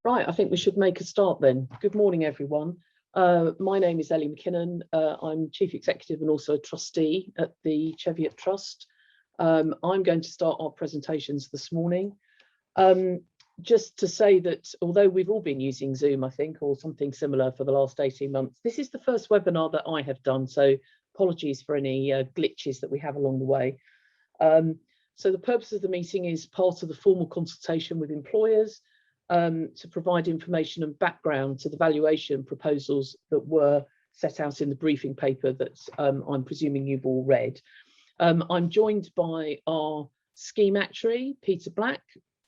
Right, I think we should make a start then. Good morning, everyone. My name is Ellie McKinnon. I'm Chief Executive and also a trustee at the Cheviot Trust. I'm going to start our presentations this morning. Just to say that although we've all been using Zoom, I think, or something similar for the last 18 months, this is the first webinar that I have done, so apologies for any glitches that we have along the way. So the purpose of the meeting is part of the formal consultation with employers to provide information and background to the valuation proposals that were set out in the briefing paper that I'm presuming you've all read. I'm joined by our scheme actuary, Peter Black,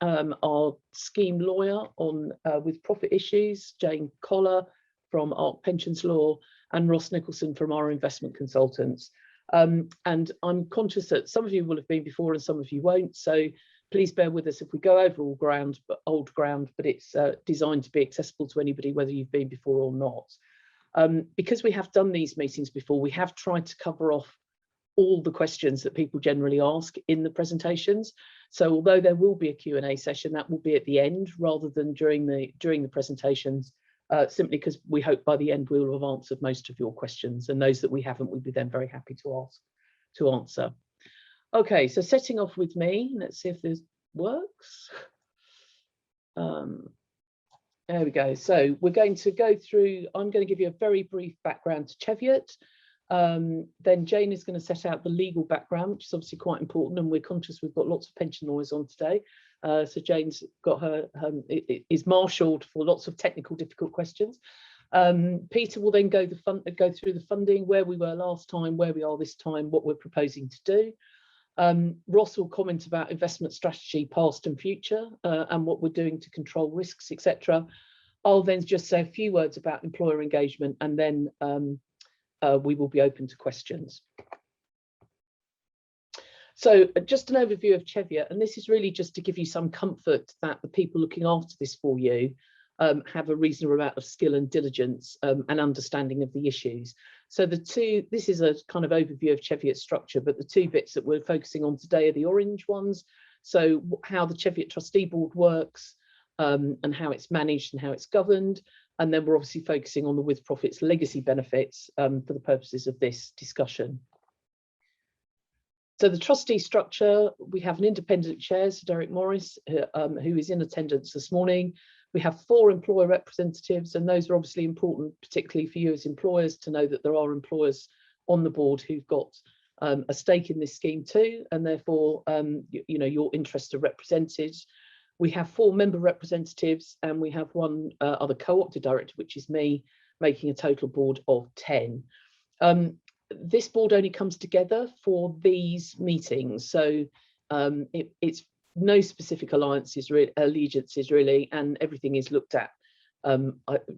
our scheme lawyer on with profit issues, Jane Collar from ARC Pensions Law, and Ross Nicholson from our investment consultants. And I'm conscious that some of you will have been before and some of you won't, so please bear with us if we go over all ground, but old ground, but it's designed to be accessible to anybody, whether you've been before or not. Because we have done these meetings before, we have tried to cover off all the questions that people generally ask in the presentations. So although there will be a Q&A session, that will be at the end rather than during the presentations, simply because we hope by the end we will have answered most of your questions, and those that we haven't, we'll be then very happy to answer. Okay, so setting off with me, let's see if this works. There we go. So we're going to go through, I'm going to give you a very brief background to Cheviot. Then Jane is going to set out the legal background, which is obviously quite important, and we're conscious we've got lots of pension lawyers on today. So Jane's got is marshalled for lots of technical difficult questions. Peter will then go through the funding, where we were last time, where we are this time, what we're proposing to do. Ross will comment about investment strategy, past and future, and what we're doing to control risks, etc. I'll then just say a few words about employer engagement, and then we will be open to questions. So just an overview of Cheviot, and this is really just to give you some comfort that the people looking after this for you have a reasonable amount of skill and diligence and understanding of the issues. So this is a kind of overview of Cheviot's structure, but the two bits that we're focusing on today are the orange ones. So how the Cheviot Trustee Board works and how it's managed and how it's governed. And then we're obviously focusing on the with profits legacy benefits for the purposes of this discussion. So the trustee structure, we have an independent chair, Sir Derek Morris, who is in attendance this morning. We have 4 employer representatives, and those are obviously important, particularly for you as employers, to know that there are employers on the board who've got a stake in this scheme too, and therefore, you know, your interests are represented. We have 4 member representatives, and we have 1 other co-opted director, which is me, making a total board of 10. This board only comes together for these meetings, so it's no specific allegiances really, and everything is looked at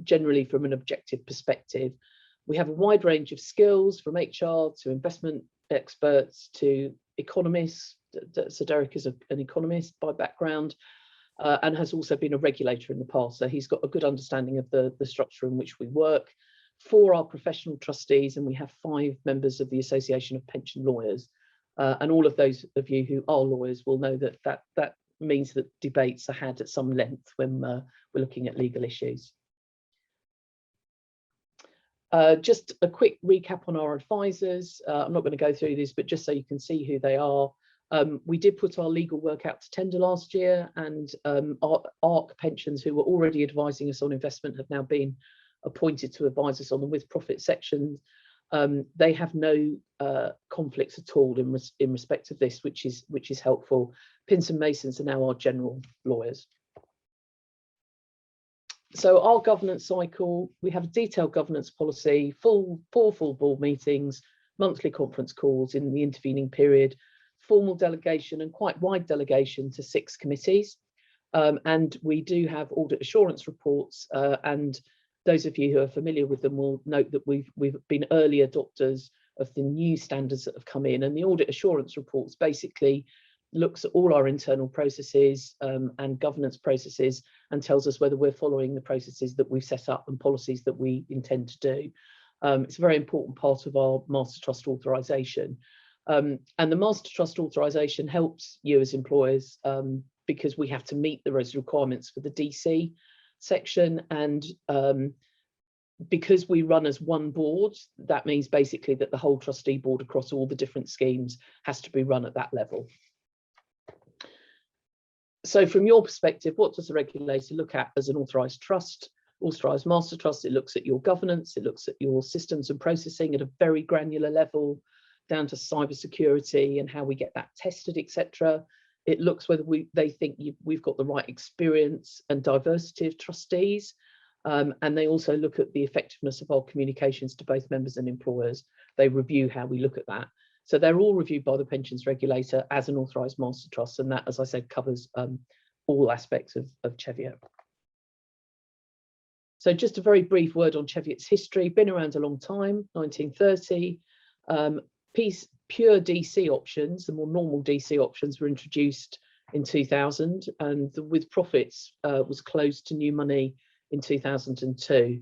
generally from an objective perspective. We have a wide range of skills, from HR to investment experts to economists. So Derek is an economist by background and has also been a regulator in the past, so he's got a good understanding of the structure in which we work. 4 are professional trustees, and we have 5 members of the Association of Pension Lawyers. And all of those of you who are lawyers will know that means that debates are had at some length when we're looking at legal issues. Just a quick recap on our advisors. I'm not going to go through this, but just so you can see who they are. We did put our legal work out to tender last year, and ARC Pensions, who were already advising us on investment, have now been appointed to advise us on the with profit section. They have no conflicts at all in respect of this, which is helpful. Pinson Masons are now our general lawyers. So our governance cycle, we have a detailed governance policy, 4 full board meetings, monthly conference calls in the intervening period, formal delegation and quite wide delegation to 6 committees. And we do have audit assurance reports, and those of you who are familiar with them will note that we've been early adopters of the new standards that have come in, and the audit assurance reports basically looks at all our internal processes and governance processes and tells us whether we're following the processes that we've set up and policies that we intend to do. It's a very important part of our master trust authorisation. And the master trust authorisation helps you as employers because we have to meet the requirements for the DC. section, and because we run as one board, that means basically that the whole trustee board across all the different schemes has to be run at that level. So from your perspective, what does the regulator look at as an authorised trust, authorised master trust? It looks at your governance, it looks at your systems and processing at a very granular level, down to cyber security and how we get that tested, etc. It looks whether they think we've got the right experience and diversity of trustees. And they also look at the effectiveness of our communications to both members and employers. They review how we look at that. So they're all reviewed by the pensions regulator as an authorised master trust, and that, as I said, covers all aspects of Cheviot. So just a very brief word on Cheviot's history. Been around a long time, 1930. Pure DC options, the more normal DC options, were introduced in 2000, and the with profits was closed to new money in 2002.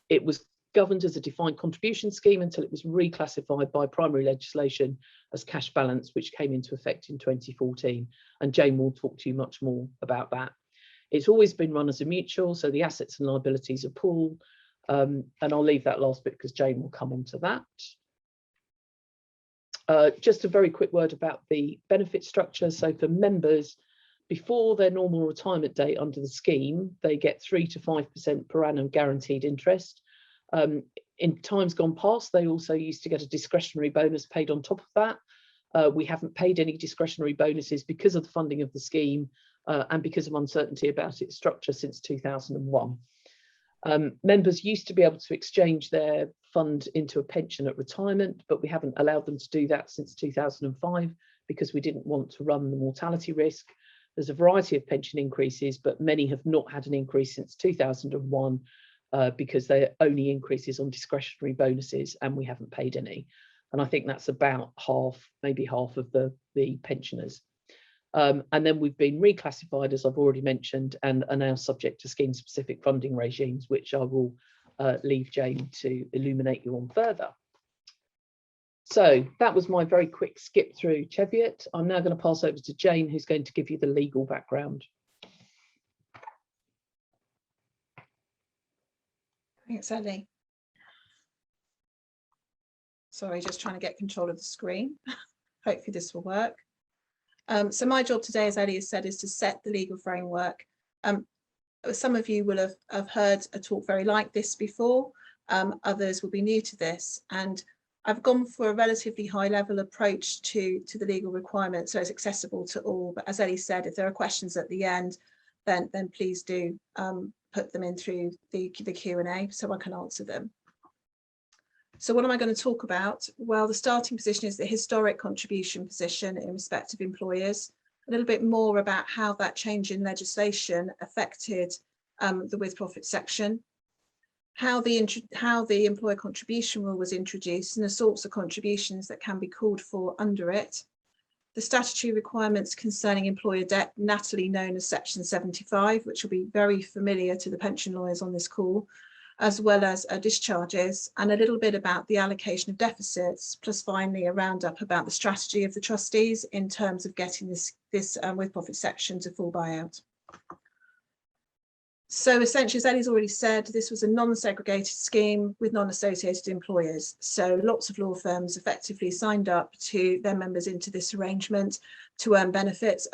It was governed as a defined contribution scheme until it was reclassified by primary legislation as cash balance, which came into effect in 2014. And Jane will talk to you much more about that. It's always been run as a mutual, so the assets and liabilities are pooled. And I'll leave that last bit because Jane will come on to that. Just a very quick word about the benefit structure. So for members, before their normal retirement date under the scheme, they get 3 to 5% per annum guaranteed interest. In times gone past, they also used to get a discretionary bonus paid on top of that. We haven't paid any discretionary bonuses because of the funding of the scheme and because of uncertainty about its structure since 2001. Members used to be able to exchange their fund into a pension at retirement, but we haven't allowed them to do that since 2005 because we didn't want to run the mortality risk. There's a variety of pension increases, but many have not had an increase since 2001 because they're only increases on discretionary bonuses, and we haven't paid any. And I think that's about half, maybe half of the pensioners. And then we've been reclassified, as I've already mentioned, and are now subject to scheme-specific funding regimes, which I will leave Jane to illuminate you on further. So that was my very quick skip through Cheviot. I'm now going to pass over to Jane, who's going to give you the legal background. Thanks, Ellie. Sorry, just trying to get control of the screen. Hopefully this will work. So my job today, as Ellie has said, is to set the legal framework. Some of you will have heard a talk very like this before. Others will be new to this. And I've gone for a relatively high level approach to the legal requirements, so it's accessible to all. But as Ellie said, if there are questions at the end, then please do put them in through the Q&A so I can answer them. So what am I going to talk about? Well, the starting position is the historic contribution position in respect of employers. A little bit more about how that change in legislation affected the with profit section, how the employer contribution rule was introduced and the sorts of contributions that can be called for under it, the statutory requirements concerning employer debt, nattily known as Section 75, which will be very familiar to the pension lawyers on this call, as well as discharges, and a little bit about the allocation of deficits, plus finally a roundup about the strategy of the trustees in terms of getting this with profit section to full buyout. So essentially, as Ellie's already said, this was a non-segregated scheme with non-associated employers. So lots of law firms effectively signed up to their members into this arrangement to earn benefits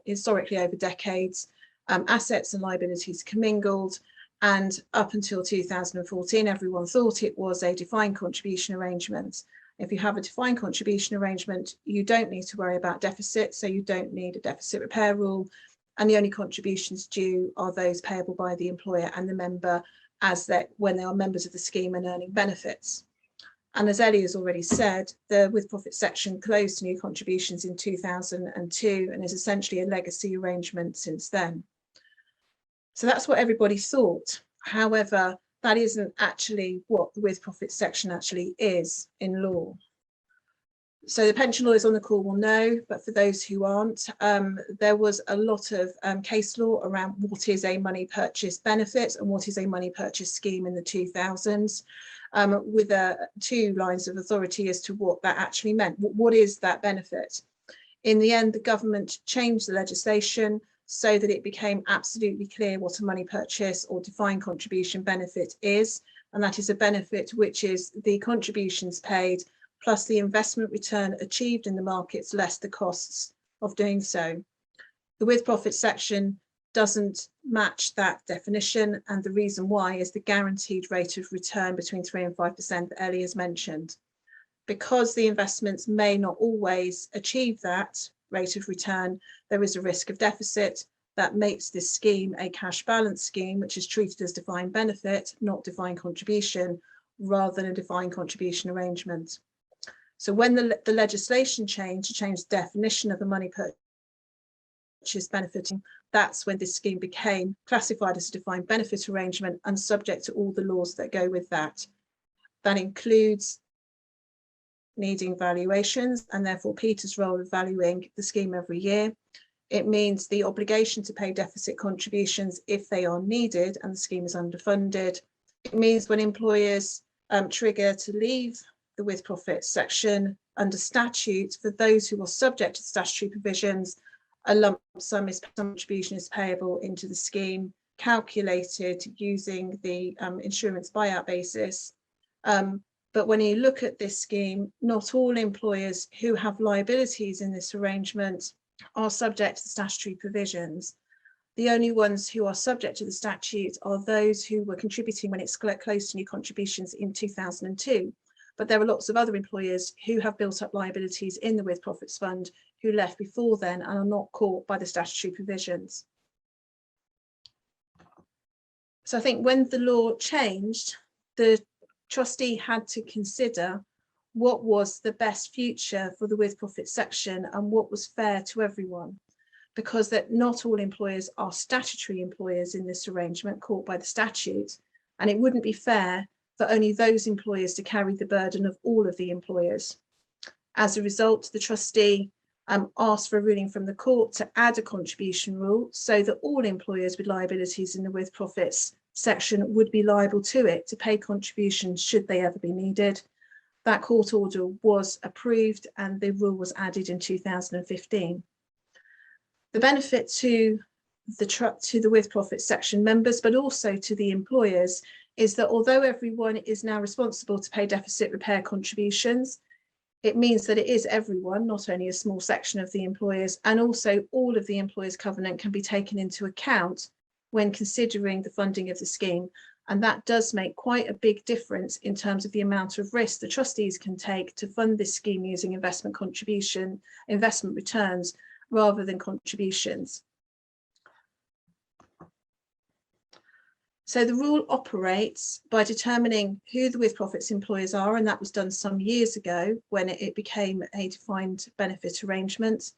historically over decades. Assets and liabilities commingled. And up until 2014, everyone thought it was a defined contribution arrangement. If you have a defined contribution arrangement, you don't need to worry about deficit, so you don't need a deficit repair rule. And the only contributions due are those payable by the employer and the member when they are members of the scheme and earning benefits. And as Ellie has already said, the with profit section closed to new contributions in 2002 and is essentially a legacy arrangement since then. So that's what everybody thought. However, that isn't actually what the with profit section actually is in law. So the pension lawyers on the call will know, but for those who aren't, there was a lot of case law around what is a money purchase benefit and what is a money purchase scheme in the 2000s, with 2 lines of authority as to what that actually meant. What is that benefit? In the end, the government changed the legislation so that it became absolutely clear what a money purchase or defined contribution benefit is. And that is a benefit which is the contributions paid plus the investment return achieved in the markets less the costs of doing so. The with profit section doesn't match that definition, and the reason why is the guaranteed rate of return between 3 and 5% that Ellie has mentioned. Because the investments may not always achieve that rate of return, there is a risk of deficit that makes this scheme a cash balance scheme, which is treated as defined benefit, not defined contribution, rather than a defined contribution arrangement. So when the legislation changed to change the definition of a money purchase benefiting, that's when this scheme became classified as a defined benefit arrangement and subject to all the laws that go with that. That includes needing valuations, and therefore Peter's role of valuing the scheme every year. It means the obligation to pay deficit contributions if they are needed and the scheme is underfunded. It means when employers trigger to leave the with profit section under statute, for those who are subject to statutory provisions, a lump sum contribution is payable into the scheme, calculated using the insurance buyout basis. But when you look at this scheme, not all employers who have liabilities in this arrangement are subject to the statutory provisions. The only ones who are subject to the statute are those who were contributing when it's close to new contributions in 2002. But there are lots of other employers who have built up liabilities in the with profits fund who left before then and are not caught by the statutory provisions. So I think when the law changed, the trustee had to consider what was the best future for the with profit section and what was fair to everyone, because that not all employers are statutory employers in this arrangement caught by the statute, and it wouldn't be fair for only those employers to carry the burden of all of the employers. As a result, the trustee asked for a ruling from the court to add a contribution rule so that all employers with liabilities in the with profits section would be liable to it to pay contributions should they ever be needed. That court order was approved and the rule was added in 2015. The benefit to the with profits section members, but also to the employers, is that although everyone is now responsible to pay deficit repair contributions, it means that it is everyone, not only a small section of the employers, and also all of the employers' covenant can be taken into account when considering the funding of the scheme. And that does make quite a big difference in terms of the amount of risk the trustees can take to fund this scheme using investment returns rather than contributions. So the rule operates by determining who the with profits employers are, and that was done some years ago when it became a defined benefit arrangement.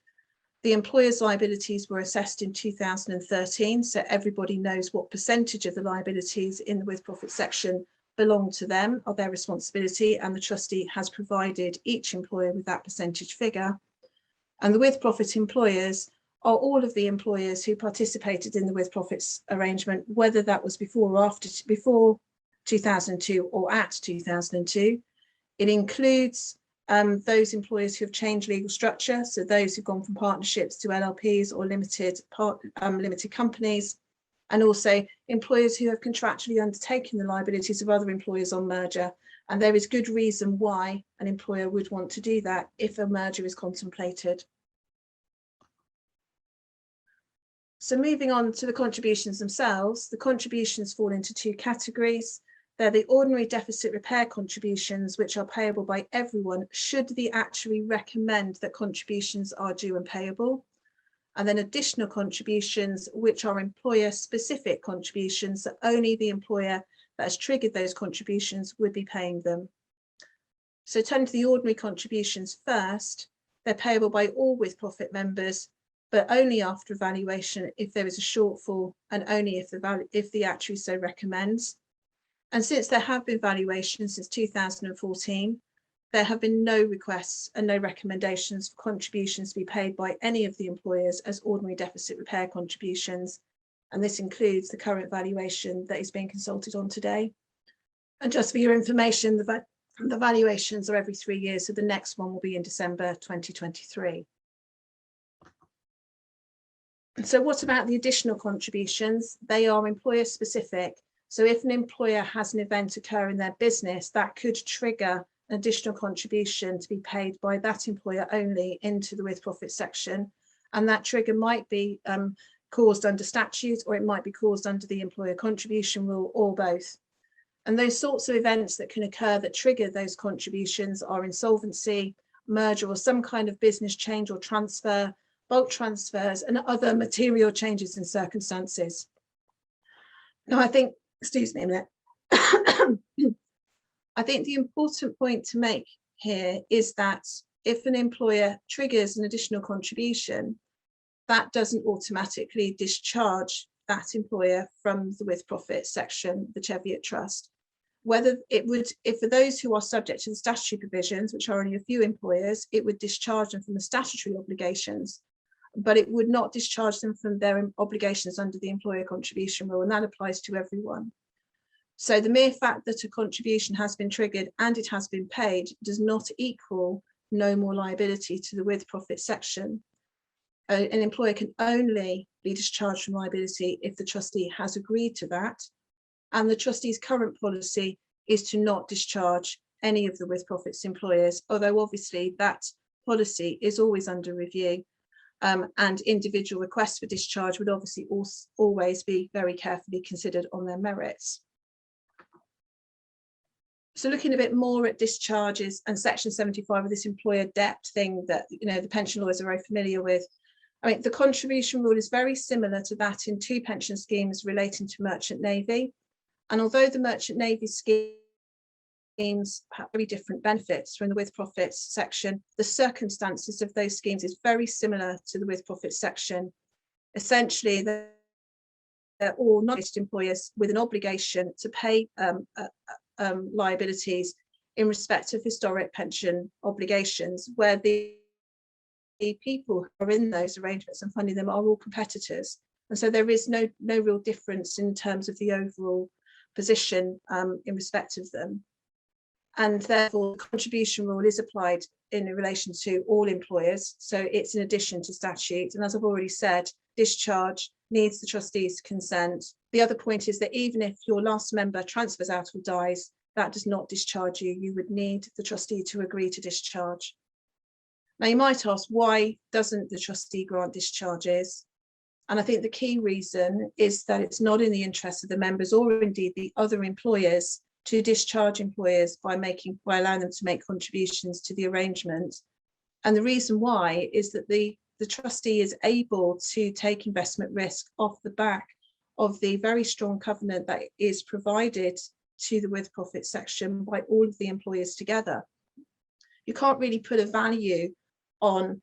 The employer's liabilities were assessed in 2013, so everybody knows what percentage of the liabilities in the with profits section belong to them, are their responsibility, and the trustee has provided each employer with that percentage figure. And the with profit employers are all of the employers who participated in the with profits arrangement, whether that was before 2002 or at 2002. It includes those employers who have changed legal structure, so those who've gone from partnerships to LLPs or limited companies, and also employers who have contractually undertaken the liabilities of other employers on merger. And there is good reason why an employer would want to do that if a merger is contemplated. So moving on to the contributions themselves, the contributions fall into two categories. They're the ordinary deficit repair contributions, which are payable by everyone should the actuary recommend that contributions are due and payable. And then additional contributions, which are employer-specific contributions, that only the employer that has triggered those contributions would be paying them. So turning to the ordinary contributions first, they're payable by all with profit members, but only after evaluation if there is a shortfall and only if the actuary so recommends. And since there have been valuations since 2014, there have been no requests and no recommendations for contributions to be paid by any of the employers as ordinary deficit repair contributions. And this includes the current valuation that is being consulted on today. And just for your information, the valuations are every 3 years, so the next one will be in December 2023. So what about the additional contributions? They are employer specific. So if an employer has an event occur in their business, that could trigger an additional contribution to be paid by that employer only into the with profit section. And that trigger might be caused under statute, or it might be caused under the employer contribution rule, or both. And those sorts of events that can occur that trigger those contributions are insolvency, merger, or some kind of business change or transfer, bulk transfers, and other material changes in circumstances. Now, I think, excuse me a minute, I think the important point to make here is that if an employer triggers an additional contribution, that doesn't automatically discharge that employer from the with profit section, the Cheviot Trust. Whether it would, if for those who are subject to the statutory provisions, which are only a few employers, it would discharge them from the statutory obligations, but it would not discharge them from their obligations under the employer contribution rule, and that applies to everyone. So the mere fact that a contribution has been triggered and it has been paid does not equal no more liability to the with profit section. An employer can only be discharged from liability if the trustee has agreed to that, and the trustee's current policy is to not discharge any of the with profits employers, although obviously that policy is always under review, and individual requests for discharge would obviously always be very carefully considered on their merits. So looking a bit more at discharges and section 75 of this employer debt thing that the pension lawyers are very familiar with. I mean, the contribution rule is very similar to that in two pension schemes relating to Merchant Navy. And although the Merchant Navy schemes have very different benefits from the with profits section, the circumstances of those schemes is very similar to the with profits section. Essentially, they're all non-registered employers with an obligation to pay liabilities in respect of historic pension obligations, where the people who are in those arrangements and funding them are all competitors. And so there is no real difference in terms of the overall position in respect of them. And therefore, the contribution rule is applied in relation to all employers. So it's in addition to statute. And as I've already said, discharge needs the trustee's consent. The other point is that even if your last member transfers out or dies, that does not discharge you. You would need the trustee to agree to discharge. Now, you might ask, why doesn't the trustee grant discharges? And I think the key reason is that it's not in the interest of the members or indeed the other employers to discharge employers by allowing them to make contributions to the arrangement. And the reason why is that the trustee is able to take investment risk off the back of the very strong covenant that is provided to the with profit section by all of the employers together. You can't really put a value on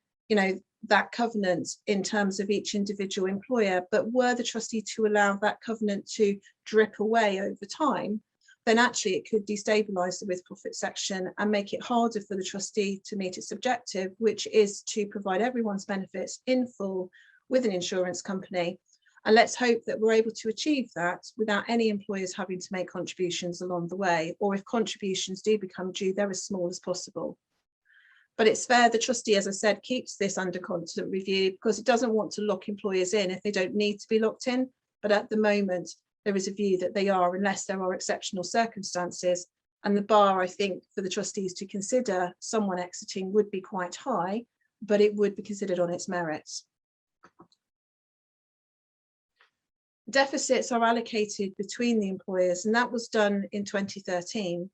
that covenant in terms of each individual employer, but were the trustee to allow that covenant to drip away over time, then actually it could destabilize the with profit section and make it harder for the trustee to meet its objective, which is to provide everyone's benefits in full with an insurance company. And let's hope that we're able to achieve that without any employers having to make contributions along the way, or if contributions do become due, they're as small as possible. But it's fair the trustee, as I said, keeps this under constant review because it doesn't want to lock employers in if they don't need to be locked in. But at the moment, there is a view that they are, unless there are exceptional circumstances. And the bar, I think, for the trustees to consider someone exiting would be quite high, but it would be considered on its merits. Deficits are allocated between the employers, and that was done in 2013.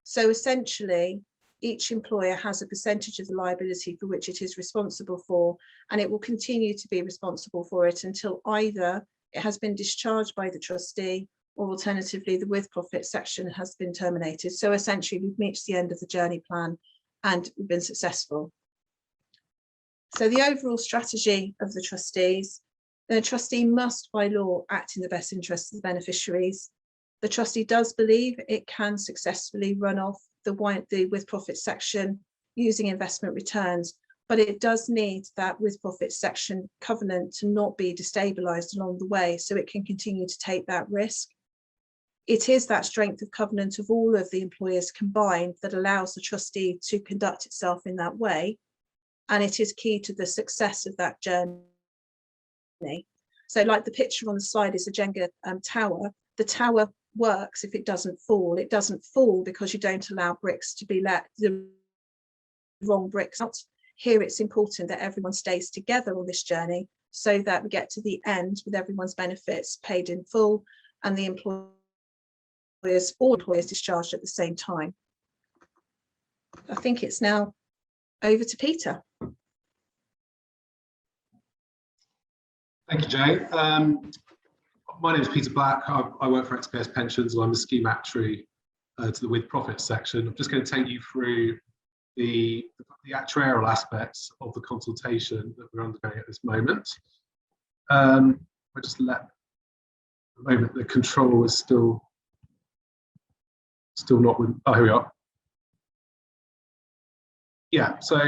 So essentially, each employer has a percentage of the liability for which it is responsible for, and it will continue to be responsible for it until either it has been discharged by the trustee or alternatively the with profit section has been terminated. So essentially we've reached the end of the journey plan and we've been successful. So the overall strategy of the trustees: the trustee must by law act in the best interest of the beneficiaries. The trustee does believe it can successfully run off the with profit section using investment returns, but it does need that with profit section covenant to not be destabilized along the way so it can continue to take that risk. It is that strength of covenant of all of the employers combined that allows the trustee to conduct itself in that way, and it is key to the success of that journey So like the picture on the slide is a Jenga tower. The tower works if it doesn't fall. It doesn't fall because you don't allow bricks to be let the wrong bricks out. Here it's important that everyone stays together on this journey so that we get to the end with everyone's benefits paid in full and the all employers discharged at the same time. I think it's now over to Peter. Thank you, Jay. My name is Peter Black. I work for XPS Pensions and I'm the scheme actuary to the with profits section. I'm just going to take you through the actuarial aspects of the consultation that we're undergoing at this moment. I'll just let the moment the control is still not with. Oh, here we are. Yeah. So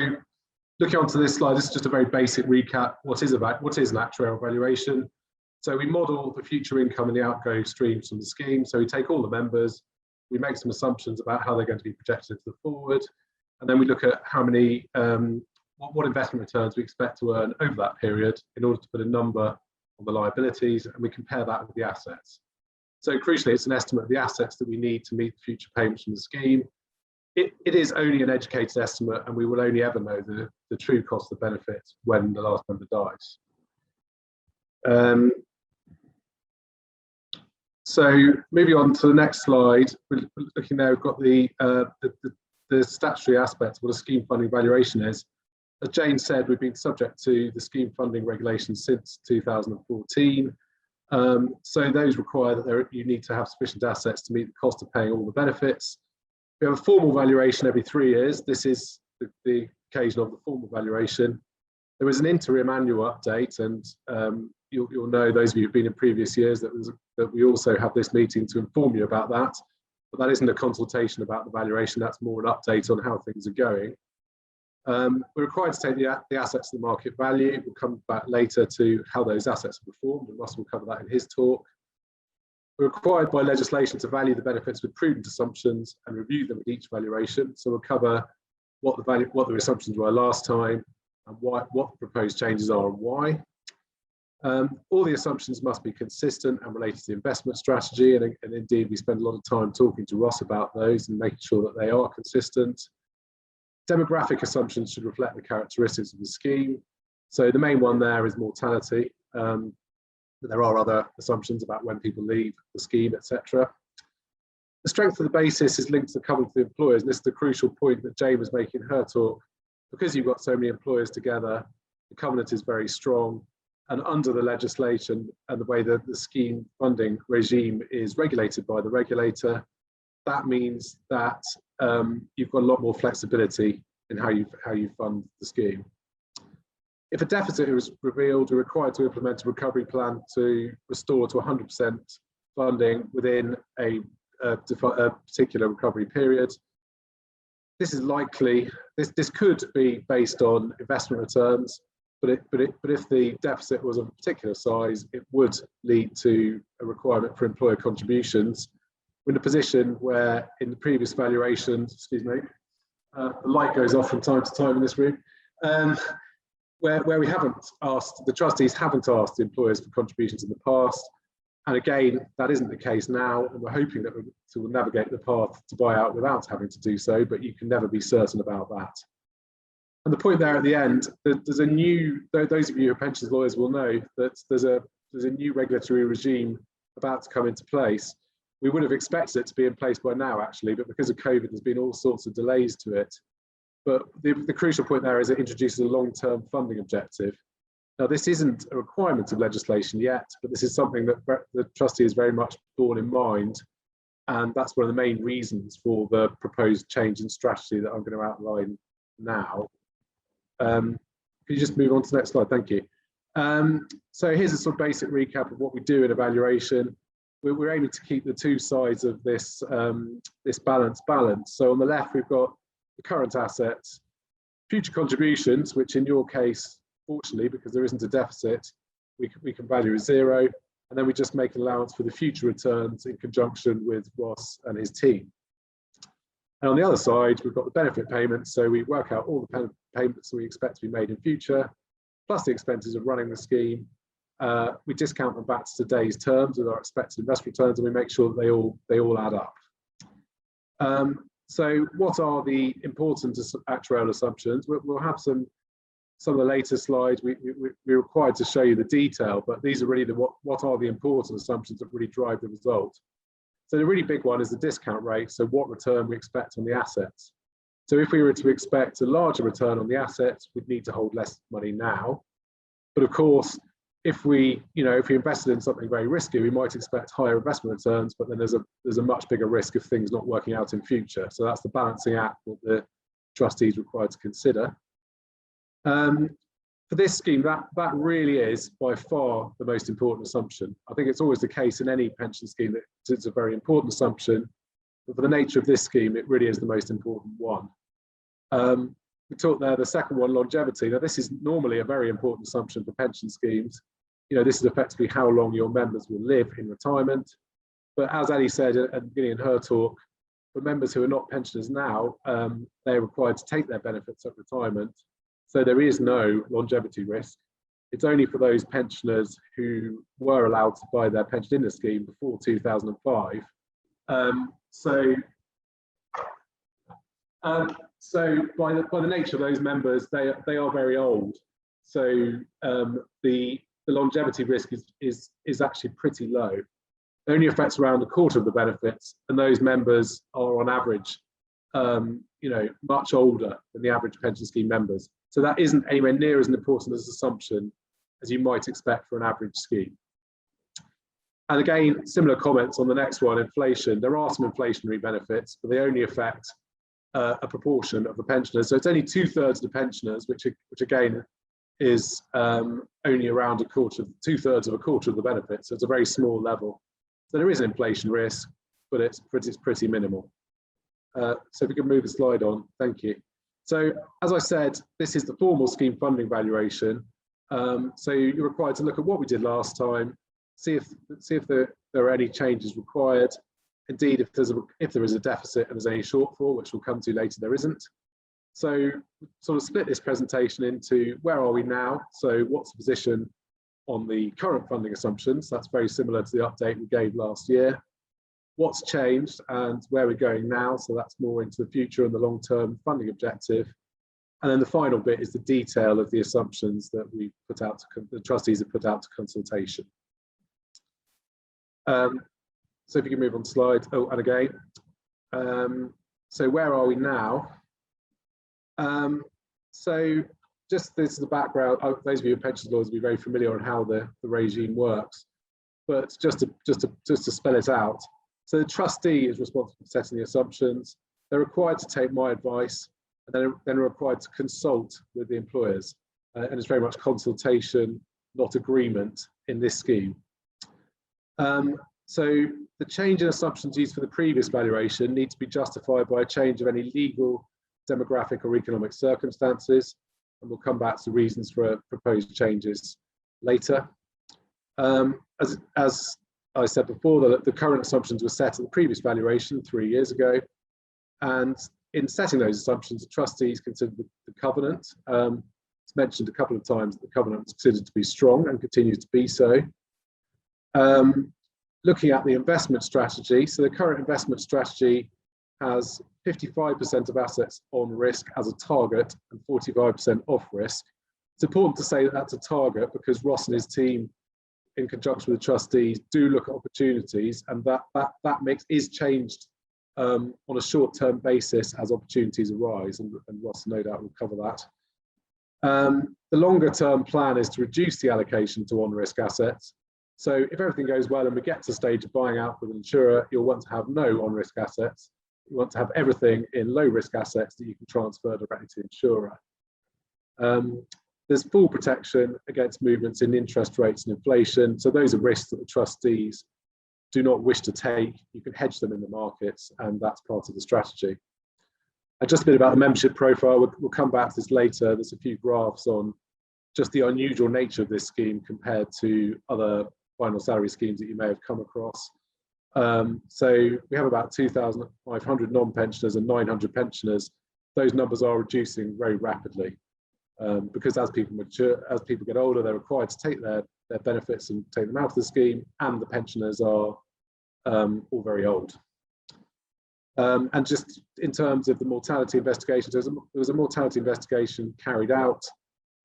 looking onto this slide, this is just a very basic recap. What is an actuarial valuation? So we model the future income and the outgo streams from the scheme. So we take all the members, we make some assumptions about how they're going to be projected to the forward, and then we look at how many, what investment returns we expect to earn over that period in order to put a number on the liabilities, and we compare that with the assets. So crucially, it's an estimate of the assets that we need to meet the future payments from the scheme. It is only an educated estimate, and we will only ever know the true cost of benefit when the last member dies. So moving on to the next slide, we're looking there, we've got the statutory aspect of what a scheme funding valuation is. As Jane said, we've been subject to the scheme funding regulations since 2014. So those require that you need to have sufficient assets to meet the cost of paying all the benefits. We have a formal valuation every 3 years. This is the occasion of the formal valuation. There was an interim annual update, and you'll know, those of you who've been in previous years, that we also have this meeting to inform you about that. But that isn't a consultation about the valuation, that's more an update on how things are going. We're required to take the assets to the market value. We'll come back later to how those assets are performed, and Russ will cover that in his talk. We're required by legislation to value the benefits with prudent assumptions and review them at each valuation. So we'll cover what the assumptions were last time and what the proposed changes are and why. All the assumptions must be consistent and related to the investment strategy, and indeed we spend a lot of time talking to Ross about those and making sure that they are consistent. Demographic assumptions should reflect the characteristics of the scheme. So the main one there is mortality, but there are other assumptions about when people leave the scheme, etc. The strength of the basis is linked to the covenant of the employers, and this is the crucial point that Jane was making in her talk. Because you've got so many employers together, the covenant is very strong, and under the legislation and the way that the scheme funding regime is regulated by the regulator, that means that you've got a lot more flexibility in how you fund the scheme. If a deficit is revealed, you're required to implement a recovery plan to restore to 100% funding within a particular recovery period. This is likely, this could be based on investment returns, but if the deficit was of a particular size, it would lead to a requirement for employer contributions. We're in a position where in the previous valuations, excuse me, the light goes off from time to time in this room, where we haven't asked, the trustees haven't asked the employers for contributions in the past. And again, that isn't the case now, and we're hoping that we'll navigate the path to buyout without having to do so, but you can never be certain about that. And the point there at the end, there's a new, those of you who are pensions lawyers will know that there's a new regulatory regime about to come into place. We would have expected it to be in place by now, actually, but because of COVID, there's been all sorts of delays to it. But the crucial point there is it introduces a long-term funding objective. Now, this isn't a requirement of legislation yet, but this is something that the trustee has very much borne in mind. And that's one of the main reasons for the proposed change in strategy that I'm going to outline now. Could you just move on to the next slide? Thank you. So here's a sort of basic recap of what we do in evaluation. We're aiming to keep the two sides of this, this balance balanced. So on the left, we've got the current assets, future contributions, which in your case, fortunately, because there isn't a deficit, we can value as zero. And then we just make an allowance for the future returns in conjunction with Ross and his team. And on the other side, we've got the benefit payments. So we work out all the payments that we expect to be made in future, plus the expenses of running the scheme. we discount them back to today's terms with our expected investment returns, and we make sure that they all add up. So what are the important actuarial assumptions? We'll have some of the later slides. We're required to show you the detail, but these are really what are the important assumptions that really drive the result. So the really big one is the discount rate, so what return we expect on the assets. So if we were to expect a larger return on the assets, we'd need to hold less money now. But of course, if we invested in something very risky, we might expect higher investment returns, but then there's a much bigger risk of things not working out in future. So that's the balancing act that the trustees are required to consider. For this scheme, that really is by far the most important assumption. I think it's always the case in any pension scheme that it's a very important assumption, but for the nature of this scheme, it really is the most important one. We talked there, the second one, longevity. Now, this is normally a very important assumption for pension schemes. This is effectively how long your members will live in retirement. But as Ellie said at the beginning in her talk, for members who are not pensioners now, they're required to take their benefits at retirement. So there is no longevity risk. It's only for those pensioners who were allowed to buy their pension in the scheme before 2005. So by the nature of those members, they are very old. So the longevity risk is actually pretty low. It only affects around a quarter of the benefits, and those members are on average, much older than the average pension scheme members. So that isn't anywhere near as important as assumption as you might expect for an average scheme. And again, similar comments on the next one, inflation. There are some inflationary benefits, but they only affect a proportion of the pensioners. So it's only 2/3 of the pensioners, which again is only around 2/3 of a quarter of the benefits. So it's a very small level. So there is an inflation risk, but it's pretty minimal. So if we can move the slide on, thank you. So as I said, this is the formal scheme funding valuation. So you're required to look at what we did last time, see if there are any changes required. Indeed, if there is a deficit and there's any shortfall, which we'll come to later, there isn't. So sort of split this presentation into where are we now? So what's the position on the current funding assumptions? That's very similar to the update we gave last year. What's changed and where we're going now? So that's more into the future and the long-term funding objective. And then the final bit is the detail of the assumptions that we put out to the trustees have put out to consultation. So if you can move on slide, and again. So where are we now? So just this is the background. Those of you who are pensions lawyers will be very familiar on how the regime works. But just to spell it out. So the trustee is responsible for setting the assumptions. They're required to take my advice, and then are required to consult with the employers. And it's very much consultation, not agreement in this scheme. So the change in assumptions used for the previous valuation need to be justified by a change of any legal, demographic or economic circumstances. And we'll come back to the reasons for proposed changes later. As I said before, the current assumptions were set at the previous valuation 3 years ago. And in setting those assumptions, the trustees considered the covenant. It's mentioned a couple of times that the covenant is considered to be strong and continues to be so. Looking at the investment strategy, so the current investment strategy has 55% of assets on risk as a target and 45% off risk. It's important to say that that's a target because Ross and his team, in conjunction with the trustees, do look at opportunities, and that mix is changed on a short-term basis as opportunities arise, and Ross no doubt will cover that. The longer-term plan is to reduce the allocation to on-risk assets. So if everything goes well and we get to the stage of buying out with an insurer, you'll want to have no on-risk assets. You want to have everything in low-risk assets that you can transfer directly to the insurer. There's full protection against movements in interest rates and inflation. So those are risks that the trustees do not wish to take. You can hedge them in the markets, and that's part of the strategy. And just a bit about the membership profile. We'll come back to this later. There's a few graphs on just the unusual nature of this scheme compared to other final salary schemes that you may have come across. So we have about 2,500 non-pensioners and 900 pensioners. Those numbers are reducing very rapidly because as people mature, as people get older, they're required to take their their benefits and take them out of the scheme, and the pensioners are all very old. And just in terms of the mortality investigation, there was a mortality investigation carried out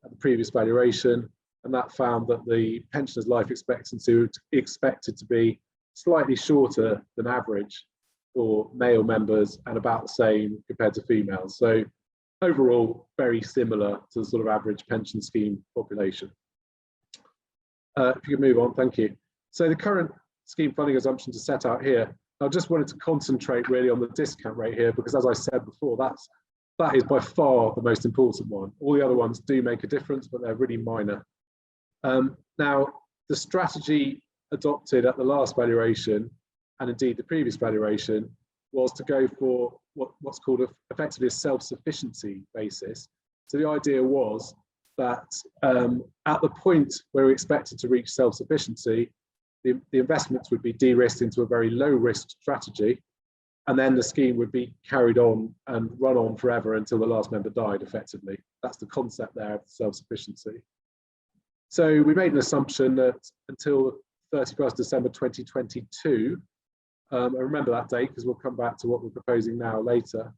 at the previous valuation, and that found that the pensioners' life expectancy was expected to be slightly shorter than average for male members and about the same compared to females. So overall, very similar to the sort of average pension scheme population. If you could move on, thank you. So the current scheme funding assumptions are set out here. I just wanted to concentrate really on the discount rate here, because as I said before, that is by far the most important one. All the other ones do make a difference, but they're really minor. Now, the strategy adopted at the last valuation, and indeed the previous valuation, was to go for what's called effectively a self-sufficiency basis. So the idea was that at the point where we expected to reach self-sufficiency, the investments would be de-risked into a very low-risk strategy, and then the scheme would be carried on and run on forever until the last member died, effectively. That's the concept there of self-sufficiency. So we made an assumption that until 31st December 2022, I remember that date because we'll come back to what we're proposing now later,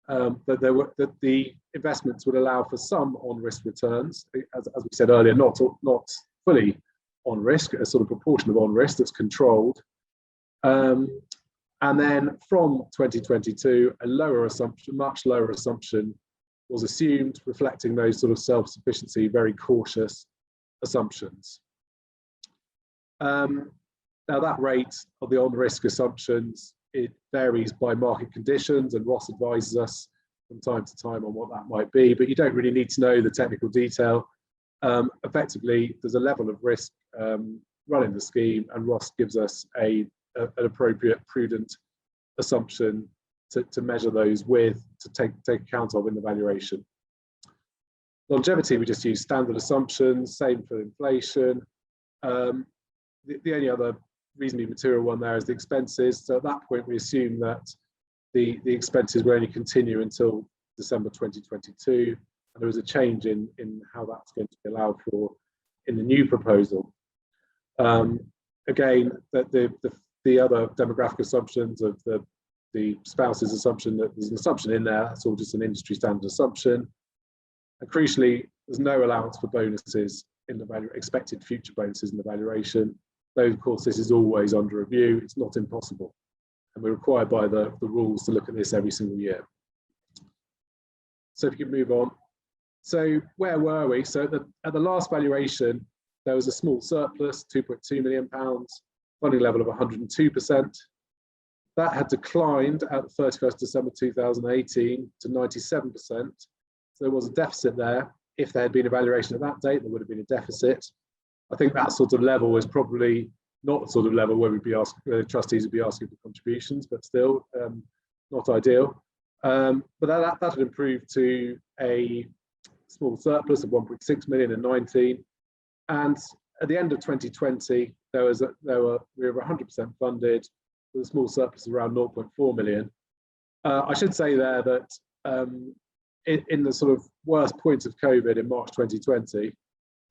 that the investments would allow for some on-risk returns, as we said earlier, not fully on risk, a sort of proportion of on risk that's controlled. And then from 2022, a lower assumption, much lower assumption was assumed, reflecting those sort of self-sufficiency, very cautious assumptions. Now that rate of the on-risk assumptions, it varies by market conditions, and Ross advises us from time to time on what that might be, but you don't really need to know the technical detail. Effectively, there's a level of risk running the scheme, and Ross gives us an appropriate, prudent assumption to measure those with, to take account of in the valuation. Longevity, we just use standard assumptions, same for inflation. The only other reasonably material one there is the expenses. So at that point, we assume that the expenses will only continue until December 2022. And there was a change in how that's going to be allowed for in the new proposal. Again, the other demographic assumptions of the spouse's assumption, that there's an assumption in there, that's all just an industry standard assumption. And crucially, there's no allowance for bonuses in the expected future bonuses in the valuation. Though, of course, this is always under review, it's not impossible. And we're required by the rules to look at this every single year. So if you can move on. So where were we? So at the last valuation, there was a small surplus, £2.2 million, funding level of 102%. That had declined at 31st December 2018 to 97%. So there was a deficit there. If there had been a valuation at that date, there would have been a deficit. I think that sort of level is probably not the sort of level where we'd be asking, trustees would be asking for contributions, but still not ideal. But that had improved to a small surplus of 1.6 million in 19. And at the end of 2020, we were 100% funded with a small surplus of around 0.4 million. I should say there that in the sort of worst point of COVID in March 2020,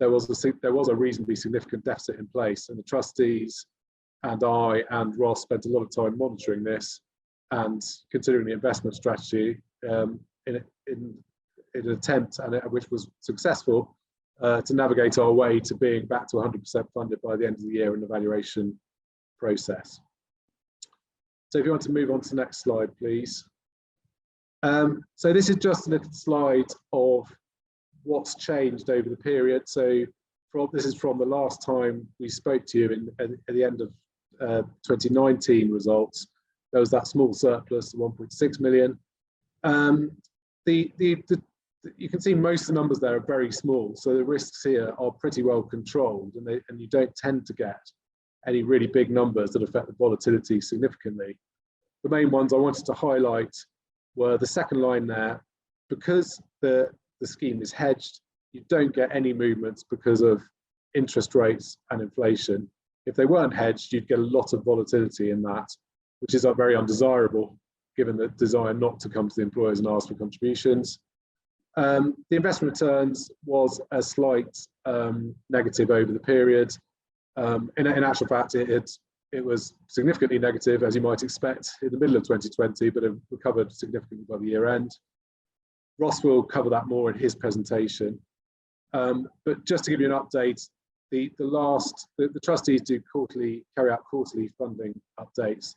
there was a reasonably significant deficit in place, and the trustees and I and Ross spent a lot of time monitoring this and considering the investment strategy in an attempt, which was successful, to navigate our way to being back to 100% funded by the end of the year in the valuation process. So if you want to move on to the next slide, please. So this is just a little slide of what's changed over the period. So this is from the last time we spoke to you at the end of 2019 results. There was that small surplus of 1.6 million. You can see most of the numbers there are very small, so the risks here are pretty well controlled, and you don't tend to get any really big numbers that affect the volatility significantly. The main ones I wanted to highlight were the second line there. Because the scheme is hedged, you don't get any movements because of interest rates and inflation. If they weren't hedged, you'd get a lot of volatility in that, which is very undesirable given the desire not to come to the employers and ask for contributions. The investment returns was a slight negative over the period. In actual fact, it was significantly negative, as you might expect, in the middle of 2020, but it recovered significantly by the year end. Ross will cover that more in his presentation. But just to give you an update, the trustees do carry out quarterly funding updates.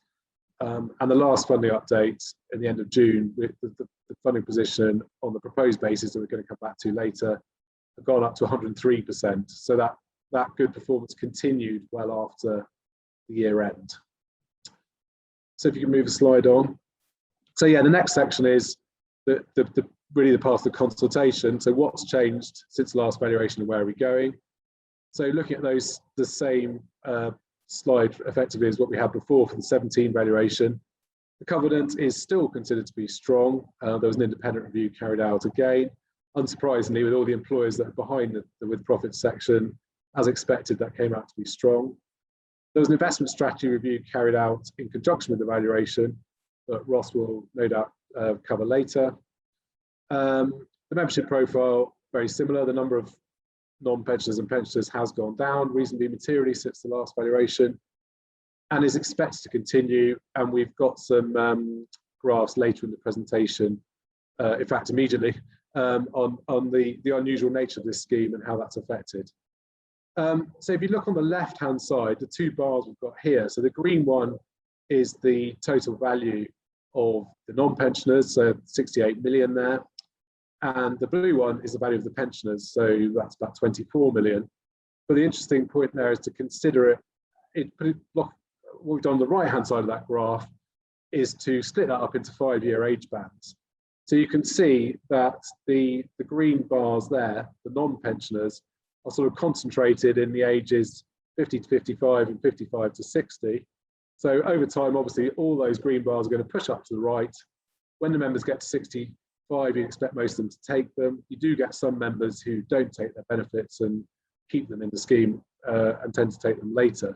And the last funding update at the end of June, with the funding position on the proposed basis that we're going to come back to later, have gone up to 103%. So that good performance continued well after the year end. So if you can move a slide on. So yeah, the next section is really the path of consultation. So what's changed since the last valuation and where are we going? So looking at the same slide effectively as what we had before for the 17 valuation, the covenant is still considered to be strong. There was an independent review carried out again. Unsurprisingly, with all the employers that are behind the with profits section, as expected, that came out to be strong. There was an investment strategy review carried out in conjunction with the valuation that Ross will no doubt cover later. The membership profile, very similar. The number of non-pensioners and pensioners has gone down reasonably materially since the last valuation and is expected to continue. And we've got some graphs later in the presentation, in fact, immediately, on the unusual nature of this scheme and how that's affected. So if you look on the left-hand side, the two bars we've got here, so the green one is the total value of the non-pensioners, so 68 million there. And the blue one is the value of the pensioners, so that's about 24 million. But the interesting point there is to consider what we've done on the right-hand side of that graph is to split that up into 5-year age bands. So you can see that the green bars there, the non-pensioners, are sort of concentrated in the ages 50 to 55 and 55 to 60. So over time, obviously, all those green bars are going to push up to the right. When the members get to 65, you expect most of them to take them. You do get some members who don't take their benefits and keep them in the scheme and tend to take them later.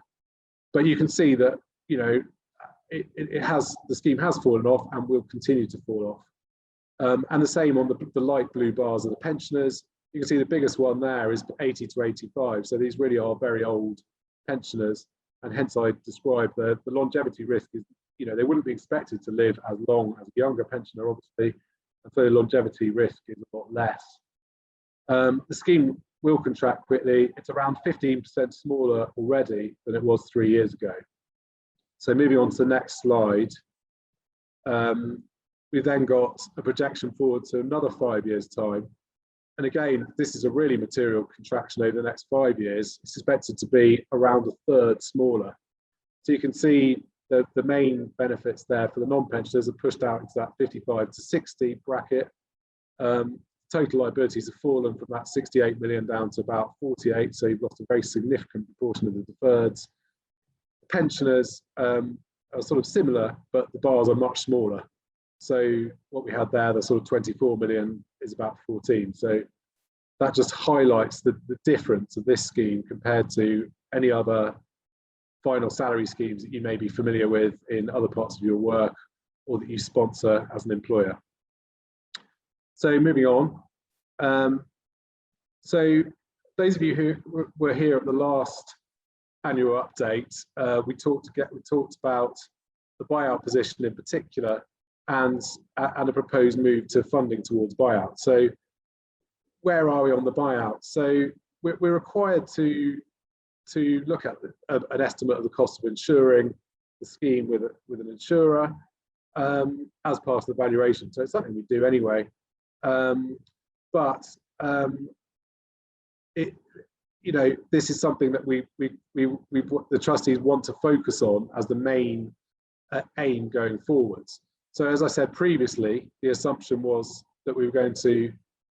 But you can see that, you know, the scheme has fallen off and will continue to fall off. And the same on the light blue bars of the pensioners. You can see the biggest one there is 80 to 85. So these really are very old pensioners. And hence I describe the longevity risk is, you know, they wouldn't be expected to live as long as a younger pensioner, obviously. And so the longevity risk is a lot less. The scheme will contract quickly. It's around 15% smaller already than it was 3 years ago. So moving on to the next slide. We've then got a projection forward to another 5 years' time. And again, this is a really material contraction over the next 5 years. It's expected to be around a third smaller. So you can see the main benefits there for the non-pensioners are pushed out into that 55 to 60 bracket. Total liabilities have fallen from that 68 million down to about 48. So you've lost a very significant proportion of the deferreds. Pensioners are sort of similar, but the bars are much smaller. So what we had there, the sort of 24 million is about 14. So that just highlights the difference of this scheme compared to any other final salary schemes that you may be familiar with in other parts of your work or that you sponsor as an employer. So moving on. So those of you who were here at the last annual update, we talked about the buyout position in particular, and a proposed move to funding towards buyout. So where are we on the buyout? So we're required to look at an estimate of the cost of insuring the scheme with an insurer as part of the valuation. So it's something we do anyway. But you know, this is something that the trustees want to focus on as the main aim going forwards. So as I said previously, the assumption was that we were going to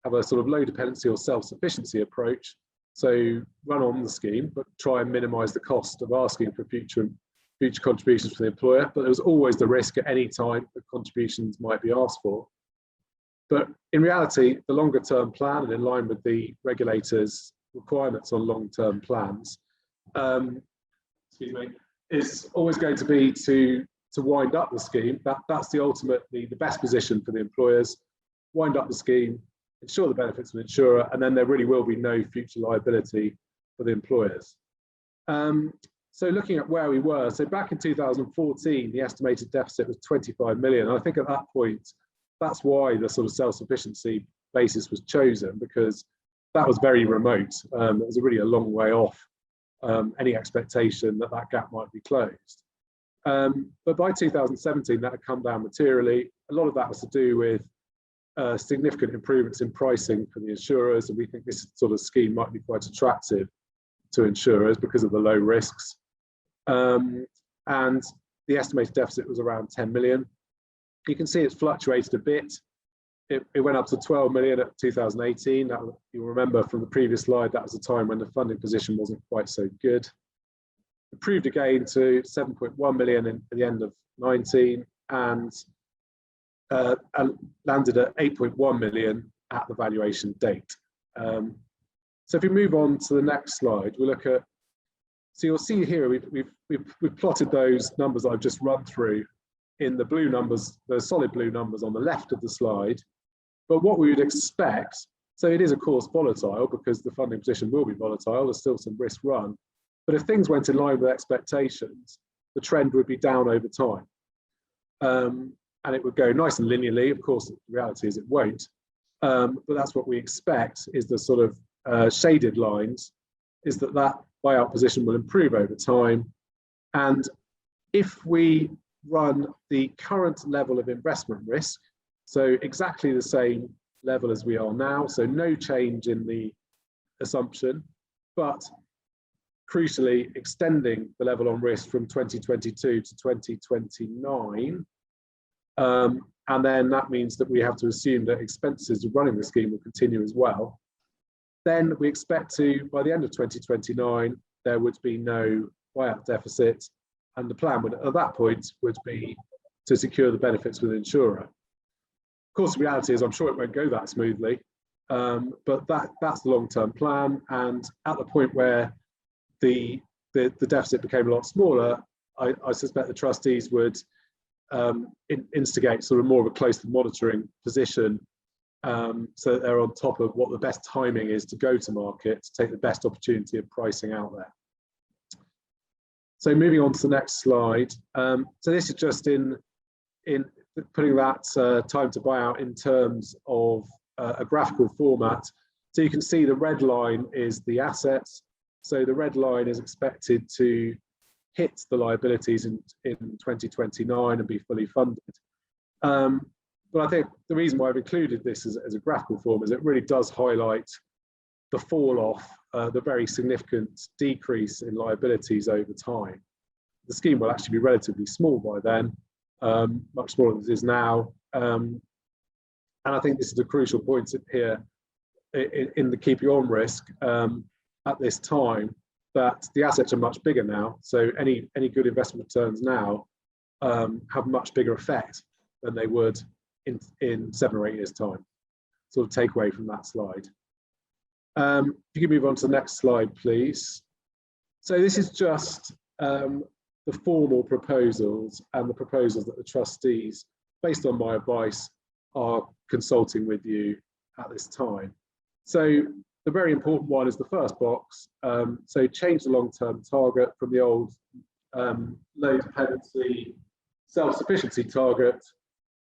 have a sort of low dependency or self-sufficiency approach. So run on the scheme, but try and minimise the cost of asking for future contributions from the employer. But there was always the risk at any time that contributions might be asked for. But in reality, the longer term plan, and in line with the regulators' requirements on long-term plans, is always going to be to wind up the scheme. That's ultimately the best position for the employers. Wind up the scheme, ensure the benefits of the insurer, and then there really will be no future liability for the employers. So looking at where we were, so back in 2014, the estimated deficit was 25 million. And I think at that point, that's why the sort of self-sufficiency basis was chosen, because that was very remote. It was really a long way off any expectation that that gap might be closed. But by 2017, that had come down materially. A lot of that was to do with significant improvements in pricing for the insurers, and we think this sort of scheme might be quite attractive to insurers because of the low risks. And the estimated deficit was around 10 million. You can see it's fluctuated a bit. It went up to 12 million at 2018. That, you'll remember from the previous slide, that was a time when the funding position wasn't quite so good. Improved again to 7.1 million at the end of 19, and landed at 8.1 million at the valuation date. So if we move on to the next slide, we look at, so you'll see here we've plotted those numbers that I've just run through in the blue numbers, the solid blue numbers on the left of the slide. But what we would expect, so it is of course volatile because the funding position will be volatile, there's still some risk run, but if things went in line with expectations, the trend would be down over time. And it would go nice and linearly. Of course, the reality is it won't, but that's what we expect, is the sort of shaded lines, is that buyout position will improve over time. And if we run the current level of investment risk, so exactly the same level as we are now, so no change in the assumption, but crucially extending the level on risk from 2022 to 2029, and then that means that we have to assume that expenses of running the scheme will continue as well. Then we expect to, by the end of 2029, there would be no buyout deficit, and the plan would, at that point, would be to secure the benefits with the insurer. Of course, the reality is I'm sure it won't go that smoothly, but that's the long-term plan. And at the point where the deficit became a lot smaller, I suspect the trustees would instigate sort of more of a close monitoring position, so that they're on top of what the best timing is to go to market to take the best opportunity of pricing out there. So moving on to the next slide. So this is just in putting that time to buy out in terms of a graphical format. So you can see the red line is the assets. So the red line is expected to hit the liabilities in 2029 and be fully funded. But I think the reason why I've included this as a graphical form is it really does highlight the fall off, the very significant decrease in liabilities over time. The scheme will actually be relatively small by then, much smaller than it is now. And I think this is a crucial point here in the keeping on risk at this time, that the assets are much bigger now. So any good investment returns now have much bigger effect than they would in 7 or 8 years' time. Sort of take away from that slide. If you can move on to the next slide, please. So this is just the formal proposals and the proposals that the trustees, based on my advice, are consulting with you at this time. So the very important one is the first box. So change the long-term target from the old low dependency self-sufficiency target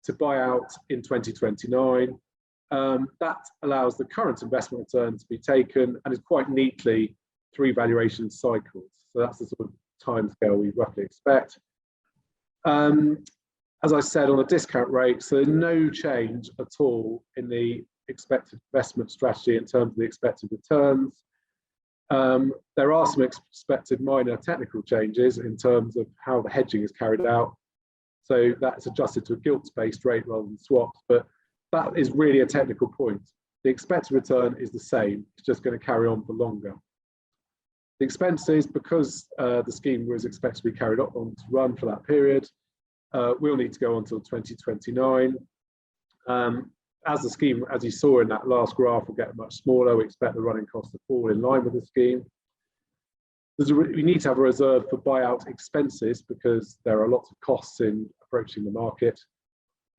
to buy out in 2029. That allows the current investment return to be taken and is quite neatly 3 valuation cycles. So that's the sort of timescale we roughly expect. As I said, on a discount rate, so no change at all in the expected investment strategy in terms of the expected returns. There are some expected minor technical changes in terms of how the hedging is carried out. So that's adjusted to a gilts-based rate rather than swaps, but that is really a technical point. The expected return is the same, it's just going to carry on for longer. The expenses, because the scheme was expected to be carried on to run for that period, will need to go on until 2029. As the scheme, as you saw in that last graph, will get much smaller, we expect the running costs to fall in line with the scheme. We need to have a reserve for buyout expenses because there are lots of costs in approaching the market.